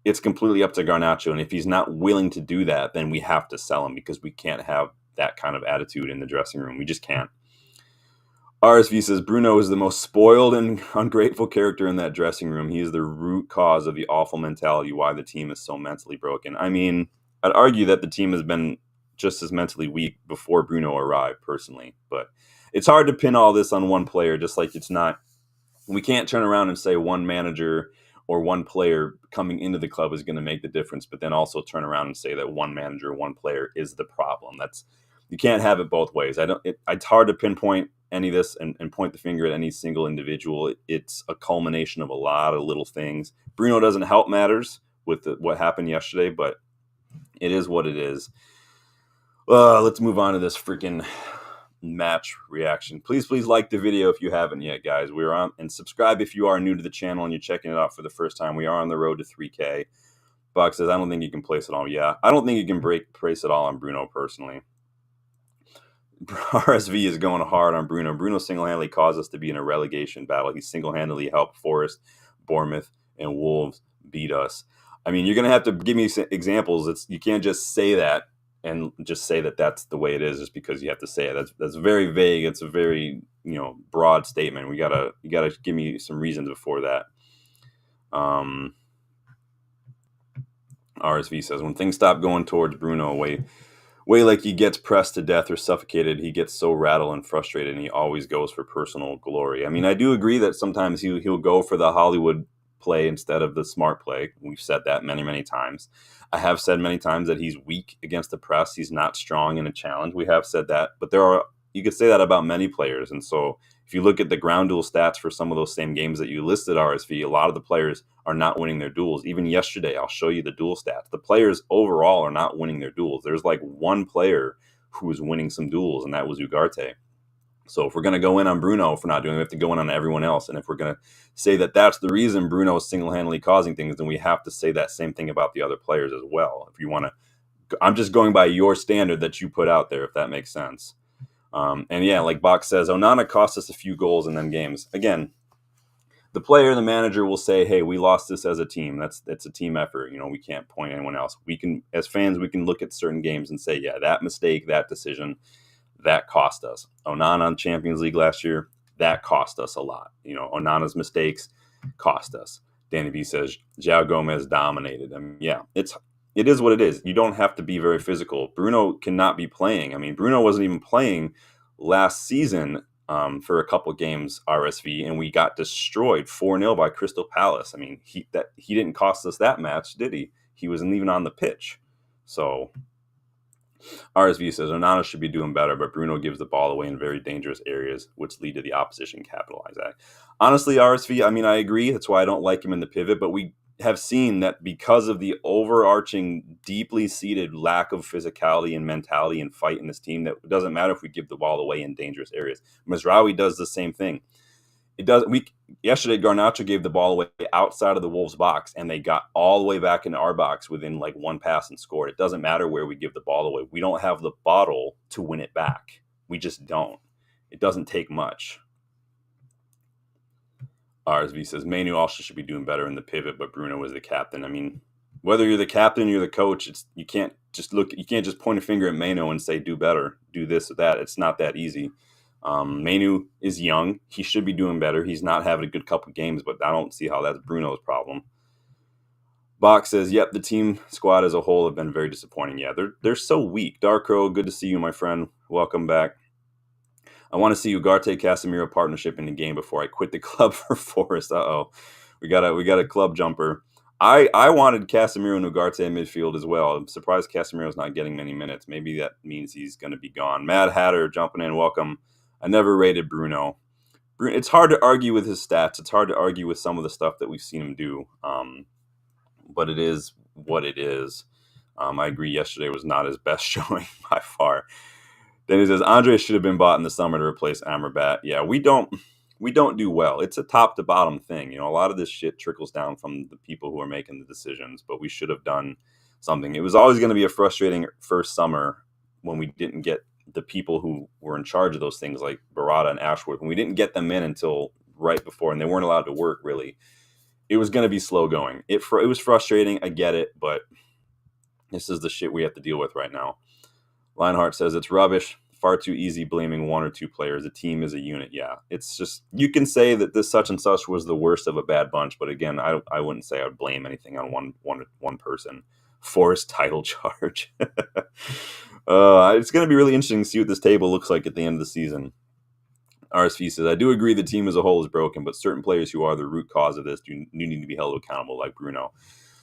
It's completely up to Garnacho. And if he's not willing to do that, then we have to sell him because we can't have that kind of attitude in the dressing room. We just can't. RSV says, Bruno is the most spoiled and ungrateful character in that dressing room. He is the root cause of the awful mentality, why the team is so mentally broken. I mean, I'd argue that the team has been just as mentally weak before Bruno arrived, personally. But it's hard to pin all this on one player, just like it's not. We can't turn around and say one manager or one player coming into the club is going to make the difference, but then also turn around and say that one manager or one player is the problem. You can't have it both ways. It's hard to pinpoint any of this and point the finger at any single individual. It's a culmination of a lot of little things. Bruno doesn't help matters with what happened yesterday, but it is what it is. Let's move on to this freaking match reaction. Please like the video if you haven't yet, guys. We're on, and subscribe if you are new to the channel and you're checking it out for the first time. We are on the road to 3K. Buck says, I don't think you can place it all. Yeah, I don't think you can place it all on Bruno personally. RSV is going hard on Bruno. Bruno single-handedly caused us to be in a relegation battle. He single-handedly helped Forest, Bournemouth, and Wolves beat us. I mean, you're going to have to give me some examples. You can't just say that and just say that that's the way it is just because you have to say it. That's very vague. It's a very broad statement. You gotta give me some reasons before that. Um, RSV says when things stop going towards Bruno, way like he gets pressed to death or suffocated, he gets so rattled and frustrated, and he always goes for personal glory. I mean, I do agree that sometimes he'll go for the Hollywood play instead of the smart play. We've said that many times. I have said many times that he's weak against the press. He's not strong in a challenge. We have said that, but you could say that about many players. And so if you look at the ground duel stats for some of those same games that you listed, RSV, a lot of the players are not winning their duels. Even yesterday, I'll show you the duel stats. The players overall are not winning their duels. There's like one player who is winning some duels, and that was Ugarte. So if we're going to go in on Bruno for not doing it, we have to go in on everyone else. And if we're going to say that that's the reason Bruno is single-handedly causing things, then we have to say that same thing about the other players as well. If you want to, I'm just going by your standard that you put out there, if that makes sense. And yeah, like Bach says, Onana cost us a few goals in them games. Again, the player and the manager will say, hey, we lost this as a team. That's a team effort. We can't point anyone else. We can, as fans, we can look at certain games and say, yeah, that mistake, that decision, that cost us. Onana in Champions League last year, that cost us a lot. Onana's mistakes cost us. Danny V says, João Gomez dominated. I mean, yeah, it is what it is. You don't have to be very physical. Bruno cannot be playing. I mean, Bruno wasn't even playing last season for a couple games, RSV, and we got destroyed 4-0 by Crystal Palace. I mean, he didn't cost us that match, did he? He wasn't even on the pitch. So RSV says Onana should be doing better, but Bruno gives the ball away in very dangerous areas, which lead to the opposition capitalize at. Honestly, RSV, I mean, I agree. That's why I don't like him in the pivot, but we have seen that because of the overarching, deeply seated lack of physicality and mentality and fight in this team, that it doesn't matter if we give the ball away in dangerous areas. Mazraoui does the same thing. Yesterday, Garnacho gave the ball away outside of the Wolves box, and they got all the way back into our box within like one pass and scored. It doesn't matter where we give the ball away. We don't have the bottle to win it back. We just don't. It doesn't take much. RSV says Manu also should be doing better in the pivot, but Bruno is the captain. I mean, whether you're the captain or you're the coach, you can't just point a finger at Manu and say do better, do this or that. It's not that easy. Manu is young. He should be doing better. He's not having a good couple games, but I don't see how that's Bruno's problem. Bach says, yep, the team squad as a whole have been very disappointing. Yeah, they're so weak. Darkro, good to see you, my friend. Welcome back. I want to see Ugarte Casemiro partnership in the game before I quit the club for Forest. We got a club jumper. I wanted Casemiro and Ugarte in midfield as well. I'm surprised Casemiro's not getting many minutes. Maybe that means he's going to be gone. Mad Hatter jumping in. Welcome. I never rated Bruno. It's hard to argue with his stats. It's hard to argue with some of the stuff that we've seen him do. But it is what it is. I agree yesterday was not his best showing by far. Then he says, Andre should have been bought in the summer to replace Amrabat. Yeah, we don't do well. It's a top to bottom thing. A lot of this shit trickles down from the people who are making the decisions, but we should have done something. It was always going to be a frustrating first summer when we didn't get the people who were in charge of those things like Barada and Ashworth, when we didn't get them in until right before, and they weren't allowed to work really. It was going to be slow going. It was frustrating. I get it, but this is the shit we have to deal with right now. Lionheart says it's rubbish. Far too easy blaming one or two players. The team is a unit. Yeah, it's just, you can say that this such and such was the worst of a bad bunch, but again, I wouldn't say I would blame anything on one person. Forest title charge. It's going to be really interesting to see what this table looks like at the end of the season. RSV says, I do agree the team as a whole is broken, but certain players who are the root cause of this do need to be held accountable, like Bruno.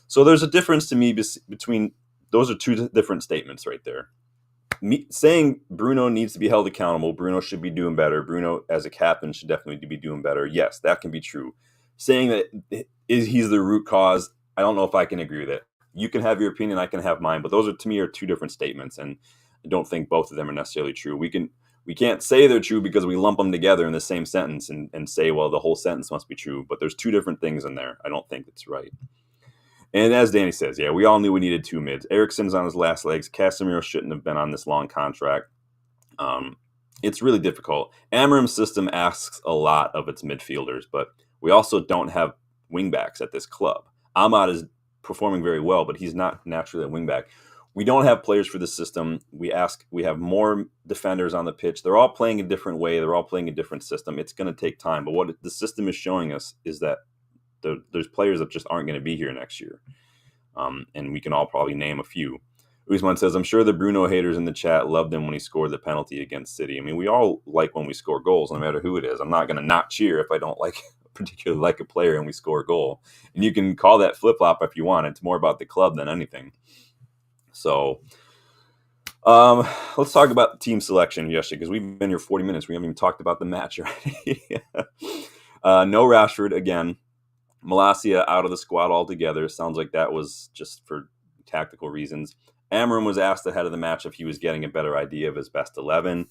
So there's a difference to me between, those are two different statements right there. Saying Bruno needs to be held accountable, Bruno should be doing better, Bruno as a captain should definitely be doing better. Yes, that can be true. Saying that he's the root cause, I don't know if I can agree with it. You can have your opinion, I can have mine, but those are, to me, are two different statements, and I don't think both of them are necessarily true. We can't say they're true because we lump them together in the same sentence and say, well, the whole sentence must be true, but there's two different things in there. I don't think it's right. And as Danny says, yeah, we all knew we needed two mids. Eriksen's on his last legs. Casemiro shouldn't have been on this long contract. It's really difficult. Amorim's system asks a lot of its midfielders, but we also don't have wingbacks at this club. Ahmad is performing very well, but he's not naturally a wingback. We don't have players for the system. We have more defenders on the pitch. They're all playing a different way. They're all playing a different system. It's going to take time. But what the system is showing us is that there's players that just aren't going to be here next year. And we can all probably name a few. Usman says, I'm sure the Bruno haters in the chat loved him when he scored the penalty against City. I mean, we all like when we score goals, no matter who it is. I'm not going to not cheer if I don't particularly like a player and we score a goal. And you can call that flip-flop if you want. It's more about the club than anything. So let's talk about team selection yesterday, because we've been here 40 minutes. We haven't even talked about the match already. No Rashford again. Malacia out of the squad altogether. Sounds like that was just for tactical reasons. Amorim was asked ahead of the match if he was getting a better idea of his best 11.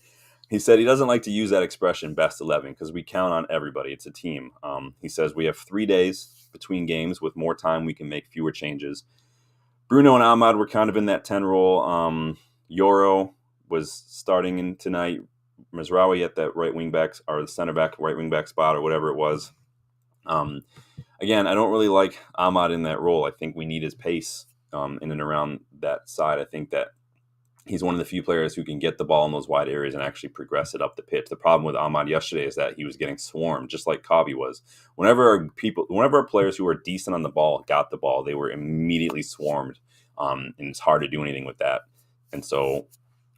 He said he doesn't like to use that expression, best 11, because we count on everybody. It's a team. He says we have 3 days between games. With more time, we can make fewer changes. Bruno and Ahmad were kind of in that 10 role. Euro was starting in tonight. Mazraoui at that right wing back, or the center back, right wing back spot, or whatever it was. Again, I don't really like Ahmad in that role. I think we need his pace in and around that side. I think that he's one of the few players who can get the ball in those wide areas and actually progress it up the pitch. The problem with Ahmad yesterday is that he was getting swarmed, just like Kabi was. Whenever our players who were decent on the ball got the ball, they were immediately swarmed, and it's hard to do anything with that. And so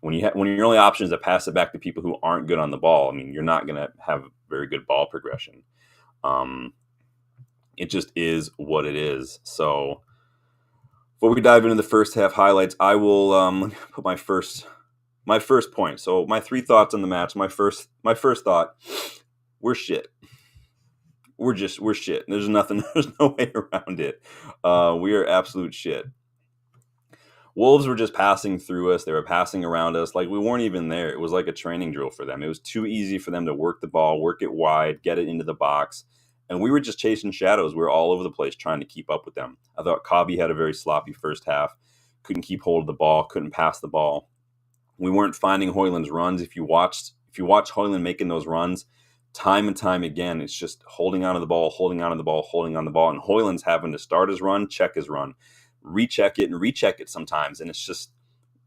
when your only option is to pass it back to people who aren't good on the ball, I mean, you're not going to have very good ball progression. It just is what it is. So before we dive into the first half highlights, I will put my first point. So my 3 thoughts on the match. My first thought: we're shit. We're shit. There's no way around it. We are absolute shit. Wolves were just passing through us. They were passing around us like we weren't even there. It was like a training drill for them. It was too easy for them to work the ball, work it wide, get it into the box. And we were just chasing shadows. We were all over the place trying to keep up with them. I thought Kabi had a very sloppy first half. Couldn't keep hold of the ball. Couldn't pass the ball. We weren't finding Højlund's runs. If you watch Højlund making those runs, time and time again, it's just holding onto the ball, holding onto the ball, holding on the ball. And Højlund's having to start his run, check his run, recheck it sometimes. And it's just,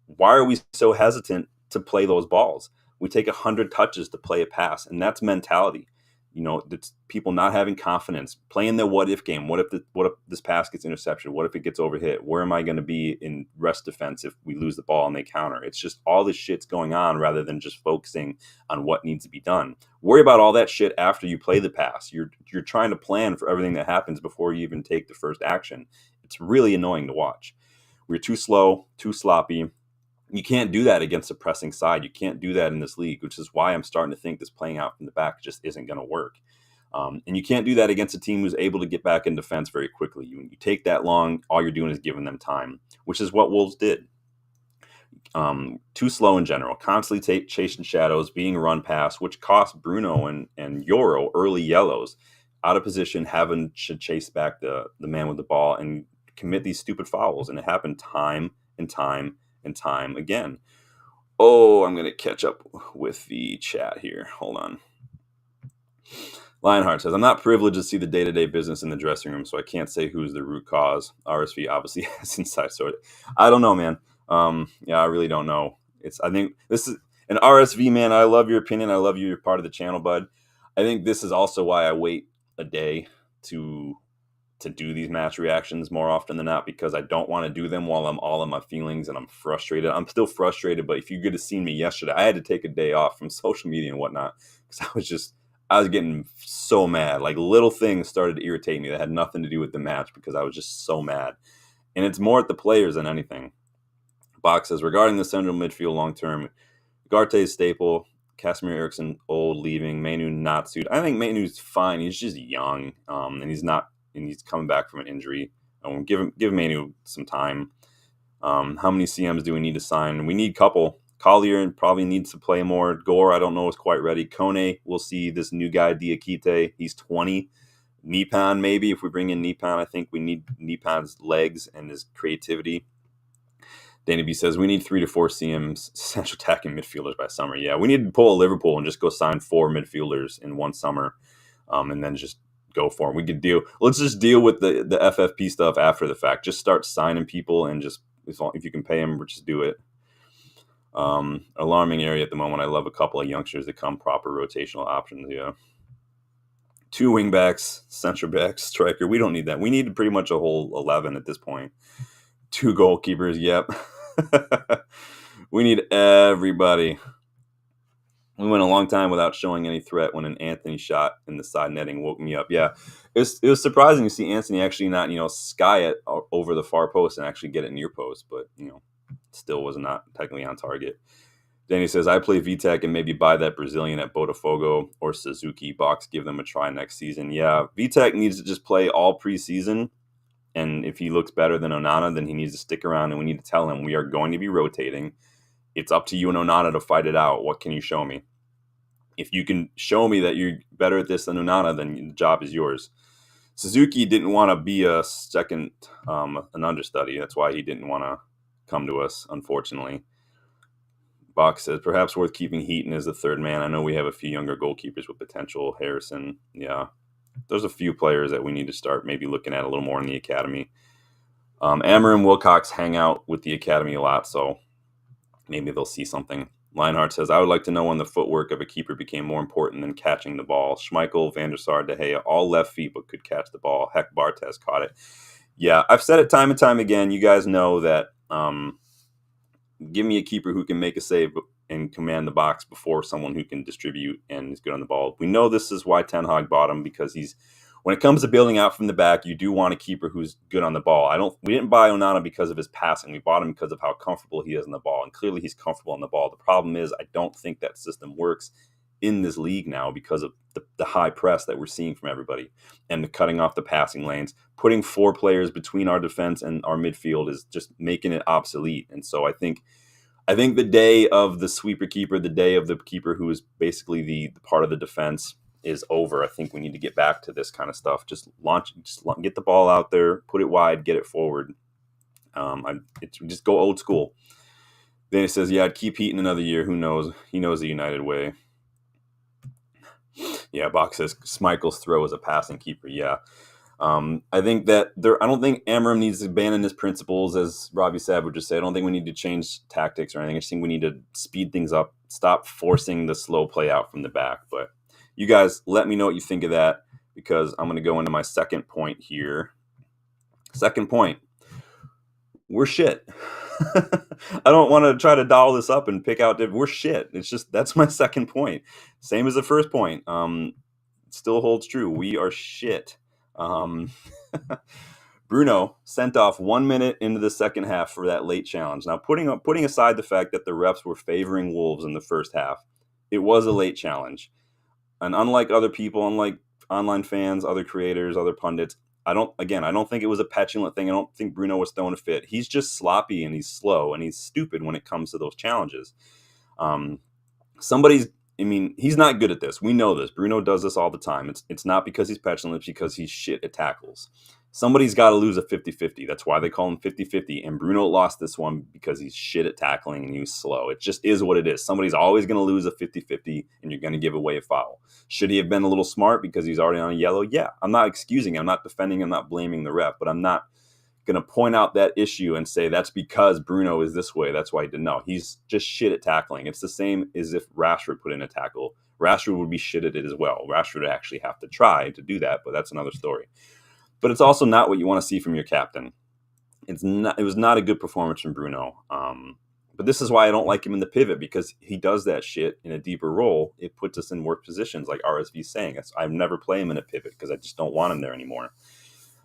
why are we so hesitant to play those balls? We take 100 touches to play a pass, and that's mentality. It's people not having confidence, playing the what if game. What if this pass gets intercepted? What if it gets overhit? Where am I going to be in rest defense if we lose the ball and they counter? It's just all this shit's going on rather than just focusing on what needs to be done. Worry about all that shit after you play the pass. You're trying to plan for everything that happens before you even take the first action. It's really annoying to watch. We're too slow, too sloppy. You can't do that against a pressing side. You can't do that in this league, which is why I'm starting to think this playing out from the back just isn't going to work. And you can't do that against a team who's able to get back in defense very quickly. You take that long, all you're doing is giving them time, which is what Wolves did. Too slow in general, constantly chasing shadows, being run past, which cost Bruno and Euro early yellows, out of position, having to chase back the man with the ball and commit these stupid fouls. And it happened time and time and time again. Oh, I'm going to catch up with the chat here. Hold on. Lionheart says, I'm not privileged to see the day-to-day business in the dressing room, so I can't say who's the root cause. RSV obviously has insight, so I don't know, man. Yeah, I really don't know. I think this is an RSV, man. I love your opinion. I love you're part of the channel, bud. I think this is also why I wait a day to do these match reactions more often than not, because I don't want to do them while I'm all in my feelings and I'm frustrated. I'm still frustrated, but if you could have seen me yesterday, I had to take a day off from social media and whatnot because I was getting so mad. Like, little things started to irritate me that had nothing to do with the match because I was just so mad. And it's more at the players than anything. Bach says, regarding the central midfield long-term, Garte's staple, Casimir Eriksson old, leaving, Manu not suited. I think Manu's fine. He's just young, and he's coming back from an injury. Give Manu some time. How many CMs do we need to sign? We need a couple. Collier probably needs to play more. Gore, I don't know, is quite ready. Kone, we'll see. This new guy, Diakite, he's 20. Nipan, maybe. If we bring in Nipan, I think we need Nipan's legs and his creativity. Danny B says, we need 3 to 4 CMs, central attacking midfielders by summer. Yeah, we need to pull a Liverpool and just go sign 4 midfielders in one summer, and then just go for them. Let's just deal with the FFP stuff after the fact. Just start signing people and just If you can pay him, just do it. Alarming area at the moment. I love a couple of youngsters that come proper rotational options. Yeah. 2 wingbacks, center backs, striker. We don't need that. We need pretty much a whole 11 at this point. 2 goalkeepers. Yep. We need everybody. We went a long time without showing any threat when an Anthony shot in the side netting woke me up. Yeah, it was surprising to see Anthony actually not, sky it over the far post and actually get it near post, but, still was not technically on target. Danny says, I play VTech and maybe buy that Brazilian at Botafogo or Suzuki box, give them a try next season. Yeah, VTech needs to just play all preseason, and if he looks better than Onana, then he needs to stick around, and we need to tell him we are going to be rotating. It's up to you and Onana to fight it out. What can you show me? If you can show me that you're better at this than Onana, then the job is yours. Suzuki didn't want to be a second, an understudy. That's why he didn't want to come to us, unfortunately. Box says, perhaps worth keeping Heaton as the third man. I know we have a few younger goalkeepers with potential. Harrison, yeah. There's a few players that we need to start maybe looking at a little more in the academy. Amorim and Wilcox hang out with the academy a lot, so maybe they'll see something. Lionheart says, I would like to know when the footwork of a keeper became more important than catching the ball. Schmeichel, Van der Sar, De Gea, all left feet but could catch the ball. Heck, Barthez caught it. Yeah, I've said it time and time again. You guys know that give me a keeper who can make a save and command the box before someone who can distribute and is good on the ball. We know this is why Ten Hag bought him, because when it comes to building out from the back, you do want a keeper who's good on the ball. We didn't buy Onana because of his passing. We bought him because of how comfortable he is on the ball, and clearly he's comfortable on the ball. The problem is I don't think that system works in this league now because of the high press that we're seeing from everybody and the cutting off the passing lanes. Putting 4 players between our defense and our midfield is just making it obsolete. And so I think the day of the sweeper keeper, the day of the keeper who is basically the part of the defense, is over. I think we need to get back to this kind of stuff. Just get the ball out there, put it wide, get it forward. Just go old school. Then he says, yeah, I'd keep Heaton another year. Who knows? He knows the United way. Yeah, Bach says Schmeichel's throw is a passing keeper. Yeah. I think that I don't think Amorim needs to abandon his principles, as Robbie Sabb would just say. I don't think we need to change tactics or anything. I just think we need to speed things up, stop forcing the slow play out from the back. But you guys, let me know what you think of that, because I'm going to go into my second point here. Second point, we're shit. I don't want to try to doll this up and pick out. We're shit. It's just, that's my second point. Same as the first point. Still holds true. We are shit. Bruno sent off 1 minute into the second half for that late challenge. Now, putting aside the fact that the refs were favoring Wolves in the first half, it was a late challenge. And unlike other people, unlike online fans, other creators, other pundits, I don't think it was a petulant thing. I don't think Bruno was throwing a fit. He's just sloppy and he's slow and he's stupid when it comes to those challenges. He's not good at this. We know this. Bruno does this all the time. It's not because he's petulant, it's because he's shit at tackles. Somebody's got to lose a 50-50. That's why they call him 50-50. And Bruno lost this one because he's shit at tackling and he's slow. It just is what it is. Somebody's always going to lose a 50-50 and you're going to give away a foul. Should he have been a little smart because he's already on a yellow? Yeah. I'm not excusing him. I'm not defending him. I'm not blaming the ref. But I'm not going to point out that issue and say that's because Bruno is this way. That's why he didn't know. He's just shit at tackling. It's the same as if Rashford put in a tackle. Rashford would be shit at it as well. Rashford would actually have to try to do that, but that's another story. But it's also not what you want to see from your captain. It was not a good performance from Bruno. But this is why I don't like him in the pivot, because he does that shit in a deeper role. It puts us in worse positions, like RSV's saying. I've never play him in a pivot because I just don't want him there anymore.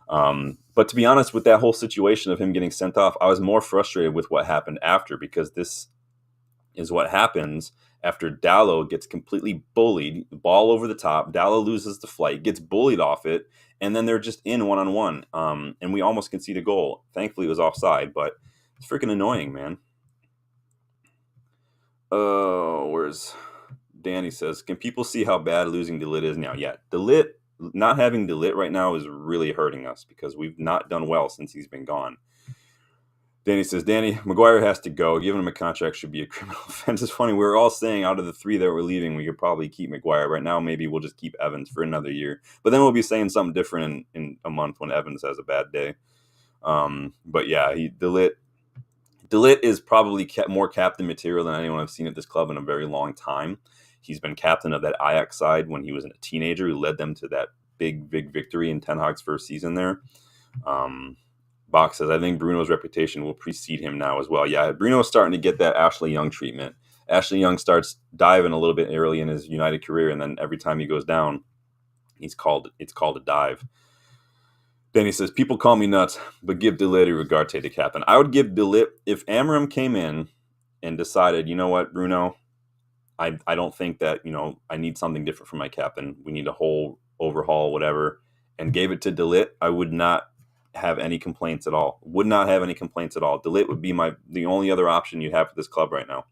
But to be honest, with that whole situation of him getting sent off, I was more frustrated with what happened after, because this is what happens after Dalot gets completely bullied, the ball over the top. Dalot loses the flight, gets bullied off it, and then they're just in one-on-one. And we almost concede a goal. Thankfully, it was offside, but it's freaking annoying, man. Where's Danny says, can people see how bad losing DeLit is now? Yeah, not having DeLit right now is really hurting us because we've not done well since he's been gone. Danny says, Maguire has to go. Giving him a contract should be a criminal offense. It's funny. We were all saying out of the 3 that were leaving, we could probably keep Maguire. Right now, maybe we'll just keep Evans for another year. But then we'll be saying something different in a month when Evans has a bad day. But yeah, DeLit, De Ligt is probably more captain material than anyone I've seen at this club in a very long time. He's been captain of that Ajax side when he was a teenager, who led them to that big victory in Ten Hag's first season there. Bach says, I think Bruno's reputation will precede him now as well. Yeah, Bruno's starting to get that Ashley Young treatment. Ashley Young starts diving a little bit early in his United career, and then every time he goes down, it's called a dive. Danny says, people call me nuts, but give De Ligt or Ugarte to captain. I would give De Ligt, if Amorim came in and decided, you know what, Bruno, I don't think that, I need something different for my captain. We need a whole overhaul, whatever, and gave it to De Ligt, I would not have any complaints at all. Would not have any complaints at all. De Ligt would be the only other option you have for this club right now.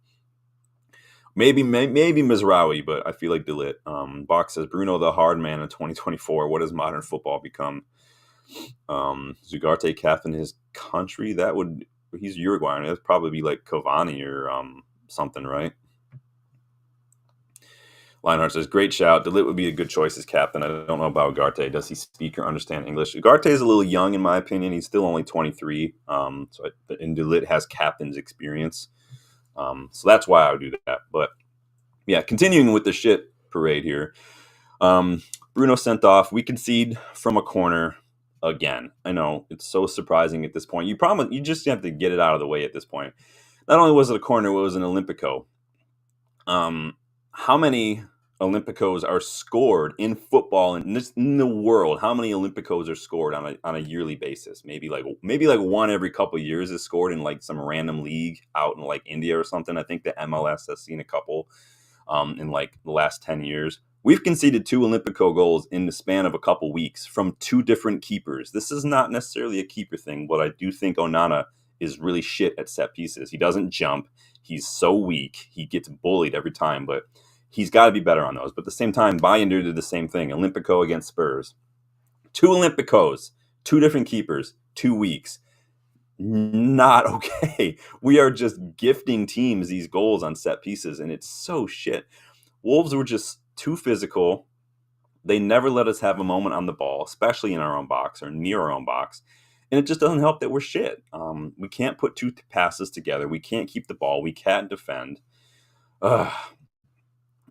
Maybe Mizraoui, but I feel like De Ligt. Bach says, Bruno the hard man in 2024. What has modern football become? Ugarte captain his country. He's Uruguayan. That'd probably be like Cavani or something, right? Lionheart says, great shout. De Ligt would be a good choice as captain. I don't know about Ugarte. Does he speak or understand English? Ugarte is a little young, in my opinion. He's still only 23. And De Ligt has captain's experience. So that's why I would do that. But yeah, continuing with the shit parade here. Bruno sent off. We concede from a corner again. I know it's so surprising at this point. You just have to get it out of the way at this point. Not only was it a corner, it was an Olympico. How many Olympicos are scored in football in the world? How many Olympicos are scored on a yearly basis? Maybe like one every couple of years is scored in like some random league out in like India or something. I think the MLS has seen a couple in like the last 10 years. We've conceded 2 Olympico goals in the span of a couple weeks from 2 different keepers. This is not necessarily a keeper thing, but I do think Onana is really shit at set pieces. He doesn't jump. He's so weak. He gets bullied every time, but he's got to be better on those. But at the same time, Bayern did the same thing. Olympico against Spurs. 2 Olympicos, 2 different keepers, 2 weeks. Not okay. We are just gifting teams these goals on set pieces, and it's so shit. Wolves were just too physical. They never let us have a moment on the ball, especially in our own box or near our own box. And it just doesn't help that we're shit. We can't put 2 passes together. We can't keep the ball. We can't defend. And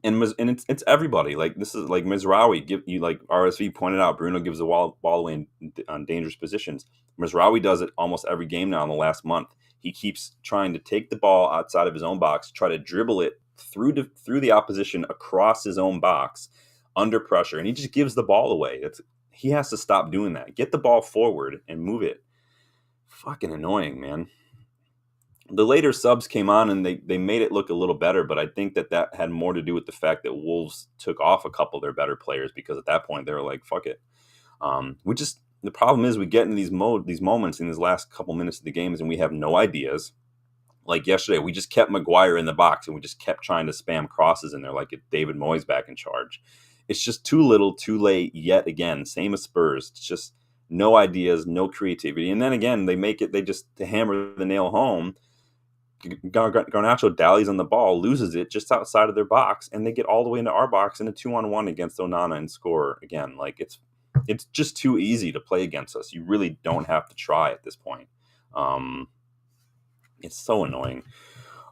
it's everybody. Like, this is like Mizraoui. Like RSV pointed out, Bruno gives the ball away on dangerous positions. Mizraoui does it almost every game now in the last month. He keeps trying to take the ball outside of his own box, try to dribble it through the opposition across his own box under pressure, and he just gives the ball away. He has to stop doing that. Get the ball forward and move it. Fucking annoying, man. The later subs came on and they made it look a little better, but I think that had more to do with the fact that Wolves took off a couple of their better players, because at that point they were like, fuck it. The problem is we get in these moments in these last couple minutes of the games and we have no ideas. Like yesterday, we just kept Maguire in the box and we just kept trying to spam crosses in there like it's David Moyes back in charge. It's just too little, too late yet again. Same as Spurs. It's just no ideas, no creativity. And then again, they just hammer the nail home. Garnacho dallies on the ball, loses it just outside of their box, and they get all the way into our box in a 2-on-1 against Onana and score again. Like, it's just too easy to play against us. You really don't have to try at this point. It's so annoying.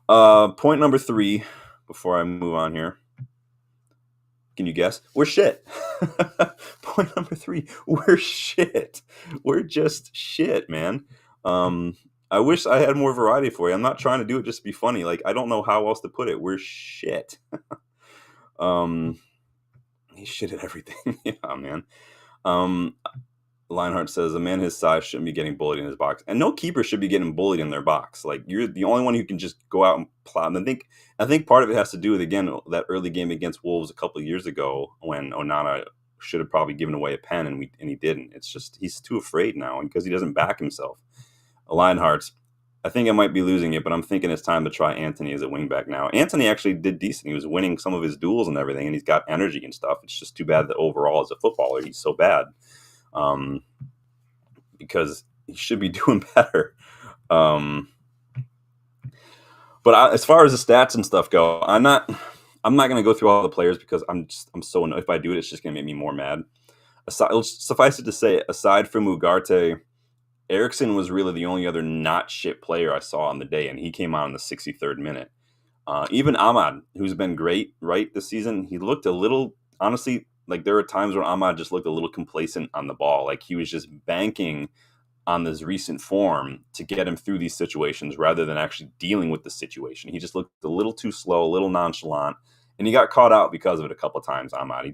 Point number 3, before I move on here. Can you guess? We're shit. Point number 3, we're shit. We're just shit, man. I wish I had more variety for you. I'm not trying to do it just to be funny. Like, I don't know how else to put it. We're shit. He's shit at everything. Yeah, man. Lionheart says, a man his size shouldn't be getting bullied in his box. And no keeper should be getting bullied in their box. Like, you're the only one who can just go out and plow. And I think part of it has to do with, again, that early game against Wolves a couple of years ago when Onana should have probably given away a pen and he didn't. It's just, he's too afraid now because he doesn't back himself. Lionhearts, I think I might be losing it, but I'm thinking it's time to try Anthony as a wingback now. Anthony actually did decent. He was winning some of his duels and everything, and he's got energy and stuff. It's just too bad that overall as a footballer, he's so bad. Because he should be doing better. But as far as the stats and stuff go, I'm not going to go through all the players because I'm so annoyed. If I do it, it's just going to make me more mad. Suffice it to say, aside from Ugarte Erickson was really the only other not shit player I saw on the day, and he came on in the 63rd minute. Even Ahmad, who's been great, right, this season, he looked a little, honestly, like there were times where Ahmad just looked a little complacent on the ball. Like he was just banking on this recent form to get him through these situations rather than actually dealing with the situation. He just looked a little too slow, a little nonchalant, and he got caught out because of it a couple of times, Ahmad.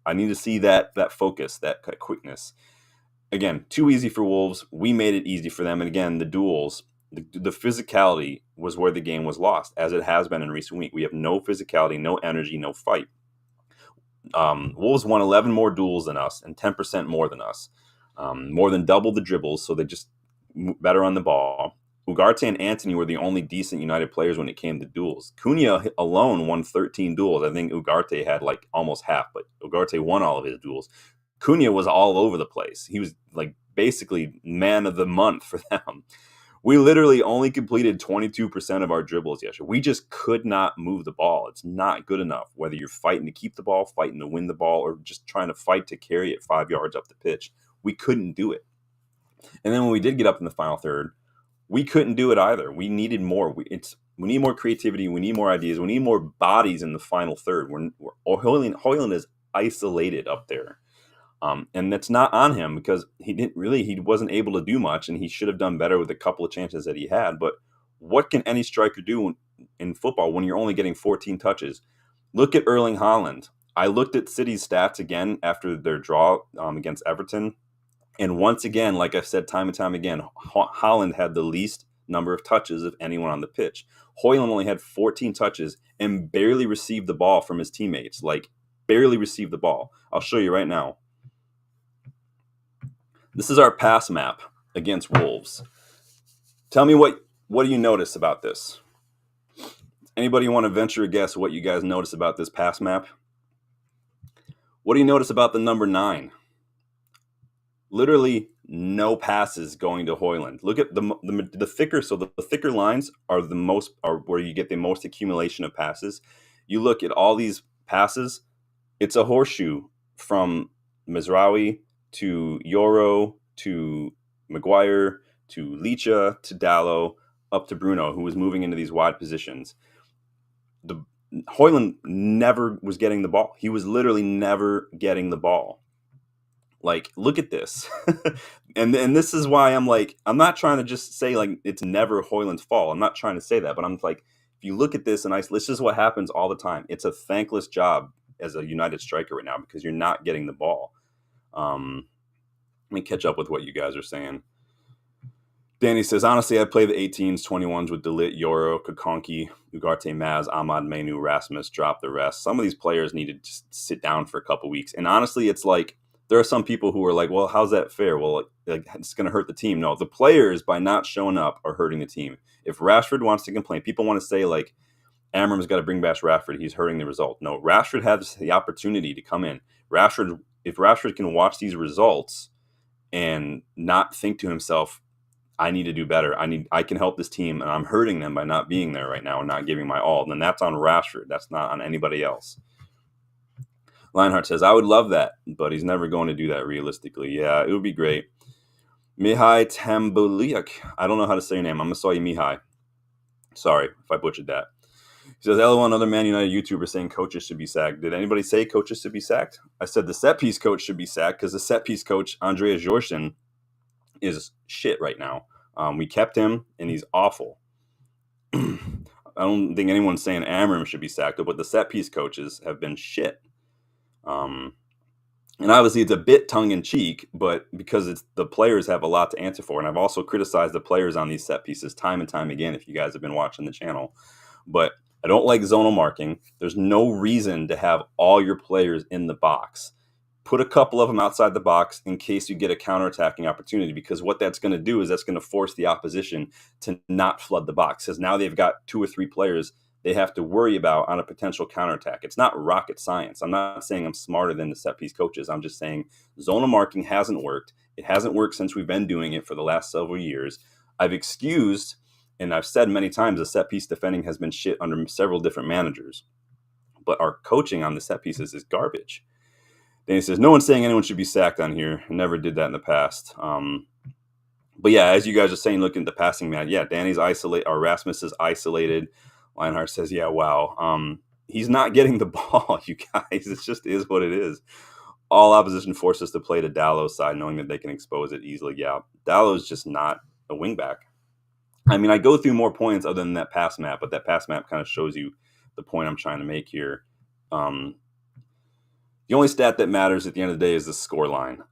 I need to see that focus, that quickness. Again, too easy for Wolves. We made it easy for them. And again, the duels, the physicality was where the game was lost, as it has been in recent week. We have no physicality, no energy, no fight. Wolves won 11 more duels than us and 10% more than us. More than double the dribbles, so they just better on the ball. Ugarte and Antony were the only decent United players when it came to duels. Cunha alone won 13 duels. I think Ugarte had like almost half, but Ugarte won all of his duels. Cunha was all over the place. He was like basically man of the month for them. We literally only completed 22% of our dribbles yesterday. We just could not move the ball. It's not good enough, whether you're fighting to keep the ball, fighting to win the ball, or just trying to fight to carry it 5 yards up the pitch. We couldn't do it. And then when we did get up in the final third, we couldn't do it either. We needed more. We need more creativity. We need more ideas. We need more bodies in the final third. Højlund is isolated up there. And that's not on him because he wasn't able to do much, and he should have done better with a couple of chances that he had. But what can any striker do in football when you're only getting 14 touches? Look at Erling Haaland. I looked at City's stats again after their draw against Everton. And once again, like I've said time and time again, Haaland had the least number of touches of anyone on the pitch. Højlund only had 14 touches and barely received the ball from his teammates. Like, barely received the ball. I'll show you right now. This is our pass map against Wolves. Tell me what do you notice about this? Anybody want to venture a guess what you guys notice about this pass map? What do you notice about the number 9? Literally no passes going to Højlund. Look at the thicker. So the thicker lines are where you get the most accumulation of passes. You look at all these passes. It's a horseshoe from Mizraoui to Yoro to Maguire to Licha to Dallo up to Bruno, who was moving into these wide positions. Højlund never was getting the ball. He was literally never getting the ball. Like, look at this. and this is why I'm like, I'm not trying to just say like it's never Højlund's fault. I'm not trying to say that, but I'm like, if you look at this and this is what happens all the time. It's a thankless job as a United striker right now because you're not getting the ball. Let me catch up with what you guys are saying. Danny says, honestly, I'd play the 18s, 21s with Delit, Yoro, Kakonki, Ugarte, Maz, Ahmad, Menu, Rasmus, drop the rest. Some of these players need to just sit down for a couple weeks. And honestly, it's like, there are some people who are like, well, how's that fair? Well, like, it's going to hurt the team. No, the players, by not showing up, are hurting the team. If Rashford wants to complain, people want to say, like, Amorim's got to bring back Rashford. He's hurting the result. No, Rashford has the opportunity to come in. If Rashford can watch these results and not think to himself, I need to do better. I can help this team, and I'm hurting them by not being there right now and not giving my all. Then that's on Rashford. That's not on anybody else. Lionheart says, I would love that, but he's never going to do that realistically. Yeah, it would be great. Mihai Tambuliak. I don't know how to say your name. I'm going to call you Mihai. Sorry if I butchered that. He says, LOL, another Man United YouTuber saying coaches should be sacked. Did anybody say coaches should be sacked? I said the set-piece coach should be sacked because the set-piece coach, Andreas Jorsen, is shit right now. We kept him, and he's awful. I don't think anyone's saying Amorim should be sacked, but the set-piece coaches have been shit. And obviously it's a bit tongue-in-cheek, but because the players have a lot to answer for. And I've also criticized the players on these set pieces time and time again, if you guys have been watching the channel. But I don't like zonal marking. There's no reason to have all your players in the box. Put a couple of them outside the box in case you get a counterattacking opportunity, because what that's going to do is that's going to force the opposition to not flood the box, because now they've got 2 or 3 players they have to worry about on a potential counterattack. It's not rocket science. I'm not saying I'm smarter than the set-piece coaches. I'm just saying zonal marking hasn't worked. It hasn't worked since we've been doing it for the last several years. I've excused, and I've said many times, the set-piece defending has been shit under several different managers. But our coaching on the set pieces is garbage. Then he says, no one's saying anyone should be sacked on here. I never did that in the past. But yeah, as you guys are saying, looking at the passing man, yeah, Danny's isolated, or Rasmus is isolated. Lionheart says, yeah, wow. He's not getting the ball, you guys. It just is what it is. All opposition forces to play to Dallow's side, knowing that they can expose it easily. Yeah, Dallow's just not a wingback. I mean, I go through more points other than that pass map, but that pass map kind of shows you the point I'm trying to make here. The only stat that matters at the end of the day is the score line.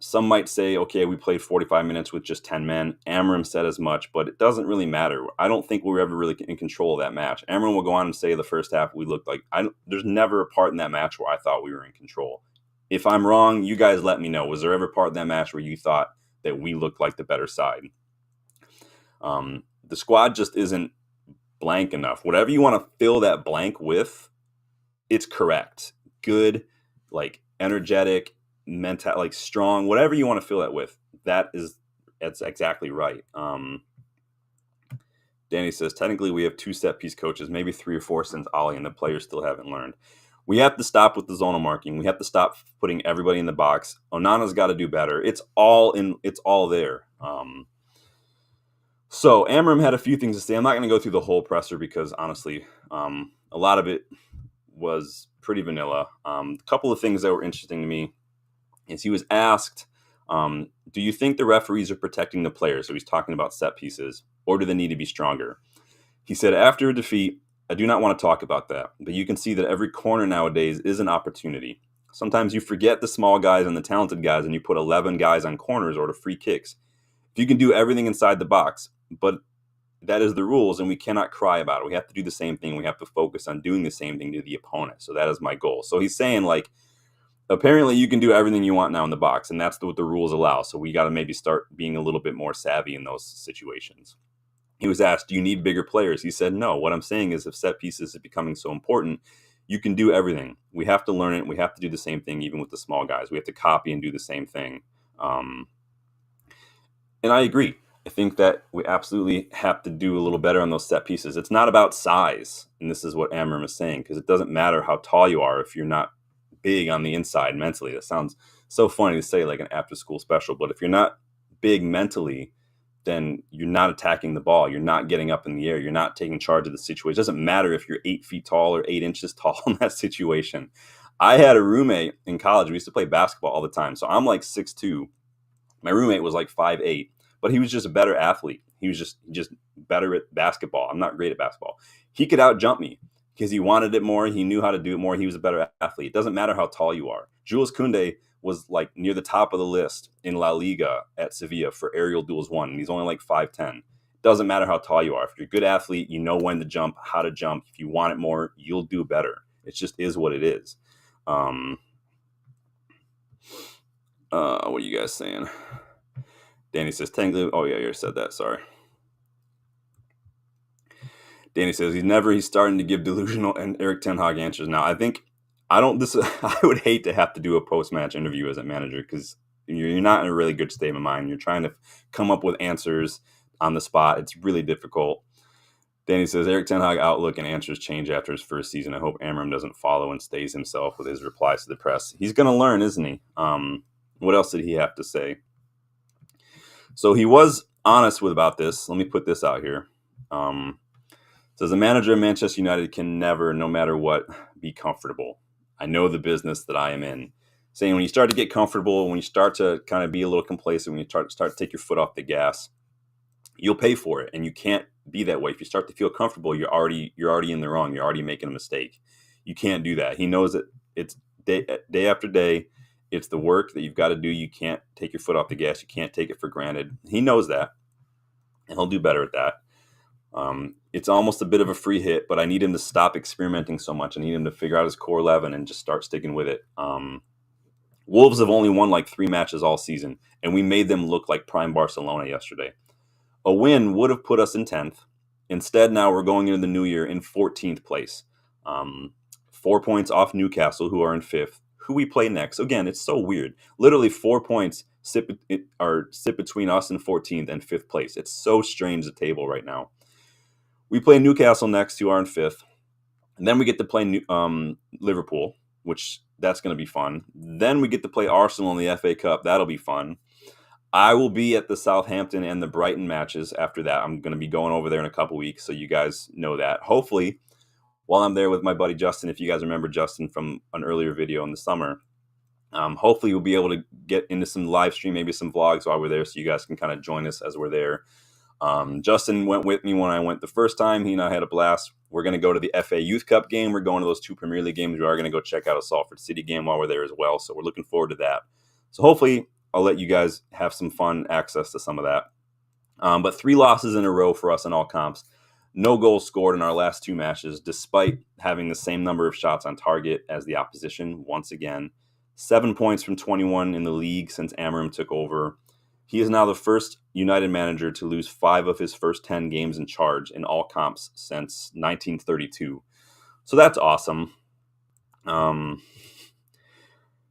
Some might say, okay, we played 45 minutes with just 10 men. Amorim said as much, but it doesn't really matter. I don't think we were ever really in control of that match. Amorim will go on and say the first half we looked like there's never a part in that match where I thought we were in control. If I'm wrong, you guys let me know. Was there ever a part in that match where you thought that we looked like the better side? The squad just isn't blank enough. Whatever you want to fill that blank with, it's correct. Good, like energetic, mental, like strong, whatever you want to fill that with. That's exactly right. Danny says, technically we have 2 set piece coaches, maybe 3 or 4 since Ollie, and the players still haven't learned. We have to stop with the zonal marking. We have to stop putting everybody in the box. Onana's got to do better. It's all there. So Amorim had a few things to say. I'm not going to go through the whole presser because honestly, a lot of it was pretty vanilla. A couple of things that were interesting to me is he was asked, do you think the referees are protecting the players? So he's talking about set pieces, or do they need to be stronger? He said, after a defeat, I do not want to talk about that, but you can see that every corner nowadays is an opportunity. Sometimes you forget the small guys and the talented guys, and you put 11 guys on corners or to free kicks. If you can do everything inside the box, but that is the rules, and we cannot cry about it. We have to do the same thing. We have to focus on doing the same thing to the opponent. So that is my goal. So he's saying, like, apparently you can do everything you want now in the box, and that's what the rules allow. So we got to maybe start being a little bit more savvy in those situations. He was asked, do you need bigger players? He said, no. What I'm saying is if set pieces is becoming so important, you can do everything. We have to learn it. We have to do the same thing even with the small guys. We have to copy and do the same thing. And I agree. I think that we absolutely have to do a little better on those set pieces. It's not about size, and this is what Amorim is saying, because it doesn't matter how tall you are if you're not big on the inside mentally. That sounds so funny to say, like an after-school special, but if you're not big mentally, then you're not attacking the ball. You're not getting up in the air. You're not taking charge of the situation. It doesn't matter if you're 8 feet tall or 8 inches tall in that situation. I had a roommate in college. We used to play basketball all the time. So I'm like 6'2". My roommate was like 5'8", but he was just a better athlete. He was just better at basketball. I'm not great at basketball. He could out-jump me because he wanted it more. He knew how to do it more. He was a better athlete. It doesn't matter how tall you are. Jules Koundé was like near the top of the list in La Liga at Sevilla for aerial duels won, and he's only like 5'10". Doesn't matter how tall you are. If you're a good athlete, you know when to jump, how to jump. If you want it more, you'll do better. It just is what it is. What are you guys saying? Danny says, technically, oh yeah, you already said that, sorry. Danny says, he's starting to give delusional and Eric Ten Hag answers now. I would hate to have to do a post-match interview as a manager because you're not in a really good state of mind. You're trying to come up with answers on the spot. It's really difficult. Danny says, Eric Ten Hag outlook and answers change after his first season. I hope Amorim doesn't follow and stays himself with his replies to the press. He's going to learn, isn't he? What else did he have to say? So he was honest about this. Let me put this out here. Says, the manager of Manchester United can never, no matter what, be comfortable. I know the business that I am in. Saying when you start to get comfortable, when you start to kind of be a little complacent, when you start to take your foot off the gas, you'll pay for it. And you can't be that way. If you start to feel comfortable, you're already in the wrong. You're already making a mistake. You can't do that. He knows that it's day after day. It's the work that you've got to do. You can't take your foot off the gas. You can't take it for granted. He knows that, and he'll do better at that. It's almost a bit of a free hit, but I need him to stop experimenting so much. I need him to figure out his core 11 and just start sticking with it. Wolves have only won like 3 matches all season, and we made them look like prime Barcelona yesterday. A win would have put us in 10th. Instead, now we're going into the new year in 14th place. 4 points off Newcastle, who are in 5th. Who we play next? Again, it's so weird. Literally 4 points sit between us and 14th and 5th place. It's so strange, the table right now. We play Newcastle next, who are in 5th. And then we get to play Liverpool, which that's going to be fun. Then we get to play Arsenal in the FA Cup. That'll be fun. I will be at the Southampton and the Brighton matches after that. I'm going to be going over there in a couple weeks, so you guys know that. Hopefully, while I'm there with my buddy Justin, if you guys remember Justin from an earlier video in the summer, hopefully we'll be able to get into some live stream, maybe some vlogs while we're there, so you guys can kind of join us as we're there. Justin went with me when I went the first time. He and I had a blast. We're going to go to the FA Youth Cup game. We're going to those 2 Premier League games. We are going to go check out a Salford City game while we're there as well. So we're looking forward to that. So hopefully I'll let you guys have some fun access to some of that. But 3 losses in a row for us in all comps. No goals scored in our last 2 matches, despite having the same number of shots on target as the opposition once again. 7 points from 21 in the league since Amorim took over. He is now the first United manager to lose 5 of his first 10 games in charge in all comps since 1932. So that's awesome.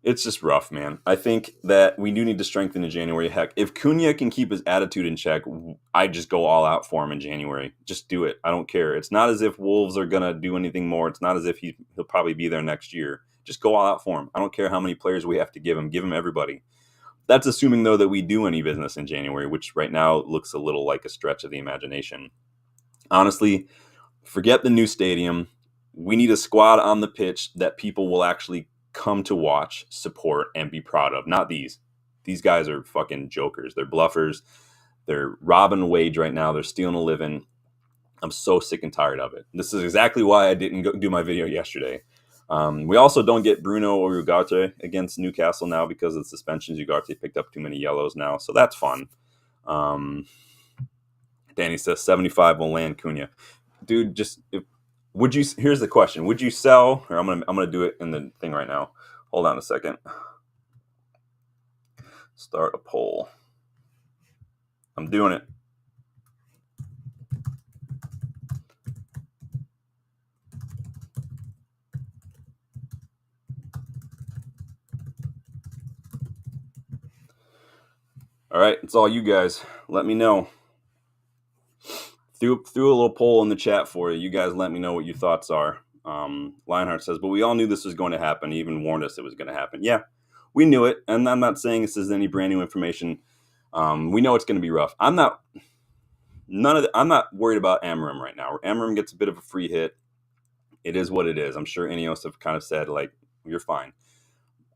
It's just rough, man. I think that we do need to strengthen in January. Heck, if Cunha can keep his attitude in check, I just go all out for him in January. Just do it. I don't care. It's not as if Wolves are going to do anything more. It's not as if he'll probably be there next year. Just go all out for him. I don't care how many players we have to give him. Give him everybody. That's assuming, though, that we do any business in January, which right now looks a little like a stretch of the imagination. Honestly, forget the new stadium. We need a squad on the pitch that people will actually come to watch, support, and be proud of. Not these. These guys are fucking jokers. They're bluffers. They're robbing a wage right now. They're stealing a living. I'm so sick and tired of it. This is exactly why I didn't do my video yesterday. We also don't get Bruno or Ugarte against Newcastle now because of the suspensions. Ugarte picked up too many yellows now, so that's fun. Danny says 75 will land Cunha. Dude, here's the question. Would you sell, or I'm gonna do it in the thing right now. Hold on a second. Start a poll. I'm doing it. All right, it's all you guys. Let me know. Threw a little poll in the chat for you. You guys let me know what your thoughts are. Lionheart says, but we all knew this was going to happen. He even warned us it was going to happen. Yeah, we knew it. And I'm not saying this is any brand new information. We know it's going to be rough. I'm not worried about Amorim right now. Amorim gets a bit of a free hit. It is what it is. I'm sure Ineos have kind of said, like, you're fine.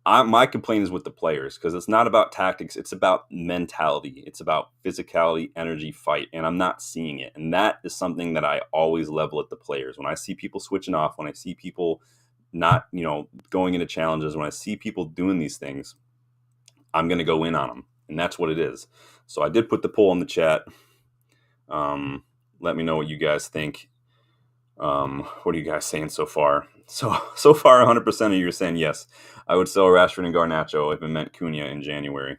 My complaint is with the players because it's not about tactics. It's about mentality. It's about physicality, energy, fight. And I'm not seeing it. And that is something that I always level at the players. When I see people switching off, when I see people not, going into challenges, when I see people doing these things, I'm going to go in on them. And that's what it is. So I did put the poll in the chat. Let me know what you guys think. What are you guys saying so far? So far, 100% of you are saying yes. I would sell Rashford and Garnacho if it meant Cunha in January.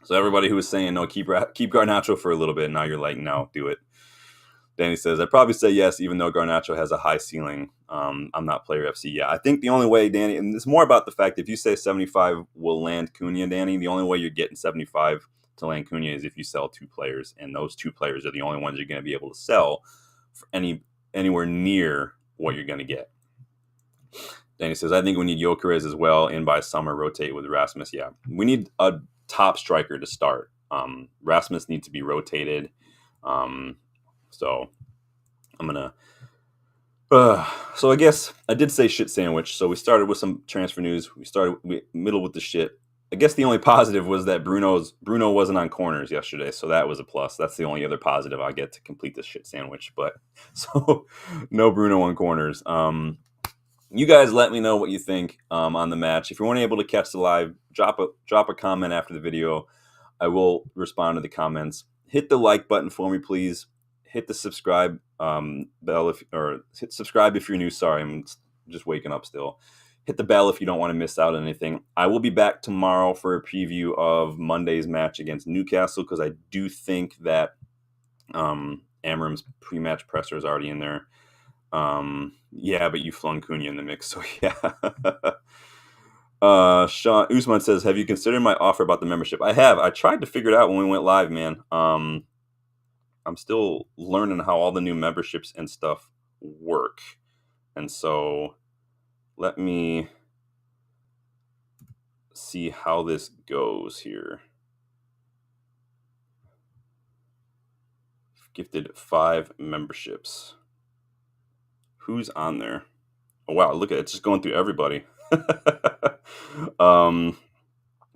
So everybody who was saying no, keep Garnacho for a little bit, now you're like, no, do it. Danny says, I'd probably say yes, even though Garnacho has a high ceiling. I'm not Player FC. Yeah, I think the only way, Danny, and it's more about the fact if you say 75 will land Cunha, Danny, the only way you're getting 75 to land Cunha is if you sell 2 players, and those 2 players are the only ones you're going to be able to sell for anywhere near what you're going to get. Danny says, I think we need Gyökeres as well. In by summer, rotate with Rasmus. Yeah, we need a top striker to start. Rasmus needs to be rotated. So I'm going to... so I guess I did say shit sandwich. So we started with some transfer news. We middle with the shit. I guess the only positive was that Bruno wasn't on corners yesterday, so that was a plus. That's the only other positive I get to complete this shit sandwich. But so no Bruno on corners. You guys let me know what you think on the match. If you weren't able to catch the live, drop a comment after the video. I will respond to the comments. Hit the like button for me, please. Hit the subscribe bell hit subscribe if you're new. Sorry, I'm just waking up still. Hit the bell if you don't want to miss out on anything. I will be back tomorrow for a preview of Monday's match against Newcastle because I do think that Amorim's pre-match presser is already in there. Yeah, but you flung Cunha in the mix, so yeah. Sean Usman says, have you considered my offer about the membership? I have. I tried to figure it out when we went live, man. I'm still learning how all the new memberships and stuff work. And so let me see how this goes here. Gifted 5 memberships. Who's on there? Oh, wow, look at it. It's just going through everybody.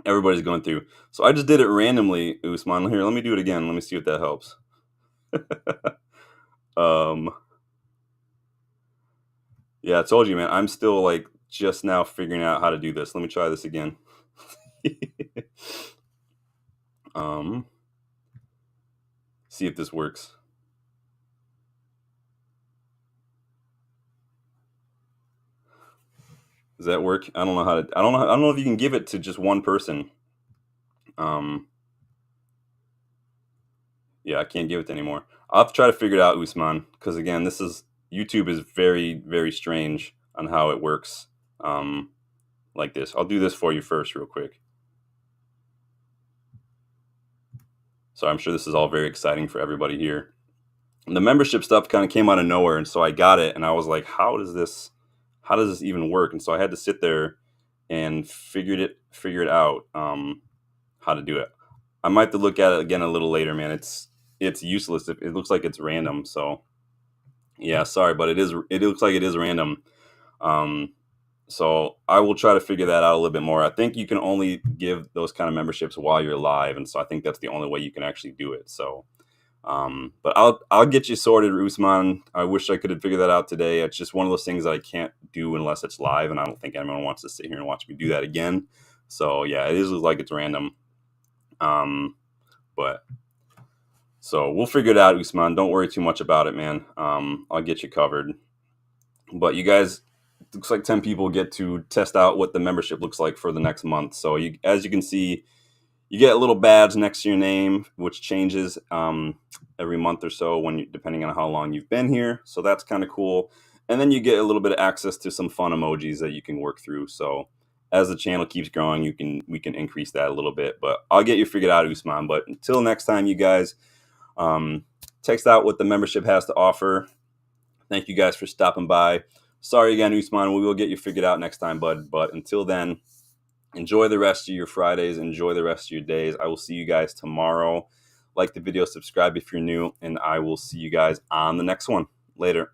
Everybody's going through. So I just did it randomly, Usman. Here, let me do it again. Let me see if that helps. Yeah, I told you, man. I'm still like just now figuring out how to do this. Let me try this again. See if this works. Does that work? I don't know how to. I don't know if you can give it to just one person. Yeah, I can't give it to anymore. I'll have to try to figure it out, Usman, because again, this is YouTube is very, very strange on how it works. Like this. I'll do this for you first, real quick. So I'm sure this is all very exciting for everybody here. And the membership stuff kind of came out of nowhere, and so I got it, and I was like, how does this even work? And so I had to sit there and figure it out, how to do it. I might have to look at it again a little later, man. It's useless. It looks like it's random. So yeah, sorry, but it looks like it is random. So I will try to figure that out a little bit more. I think you can only give those kind of memberships while you're live, and so I think that's the only way you can actually do it. So, but I'll get you sorted, Usman. I wish I could have figured that out today. It's just one of those things that I can't do unless it's live, and I don't think anyone wants to sit here and watch me do that again. So yeah, it is like it's random. But so we'll figure it out, Usman. Don't worry too much about it, man. I'll get you covered. But you guys, looks like 10 people get to test out what the membership looks like for the next month. So as you can see, you get a little badge next to your name, which changes every month or so depending on how long you've been here. So that's kind of cool. And then you get a little bit of access to some fun emojis that you can work through. So as the channel keeps growing, we can increase that a little bit. But I'll get you figured out, Usman. But until next time, you guys, text out what the membership has to offer. Thank you guys for stopping by. Sorry again, Usman. We will get you figured out next time, bud. But until then, enjoy the rest of your Fridays. Enjoy the rest of your days. I will see you guys tomorrow. Like the video, subscribe if you're new, and I will see you guys on the next one. Later.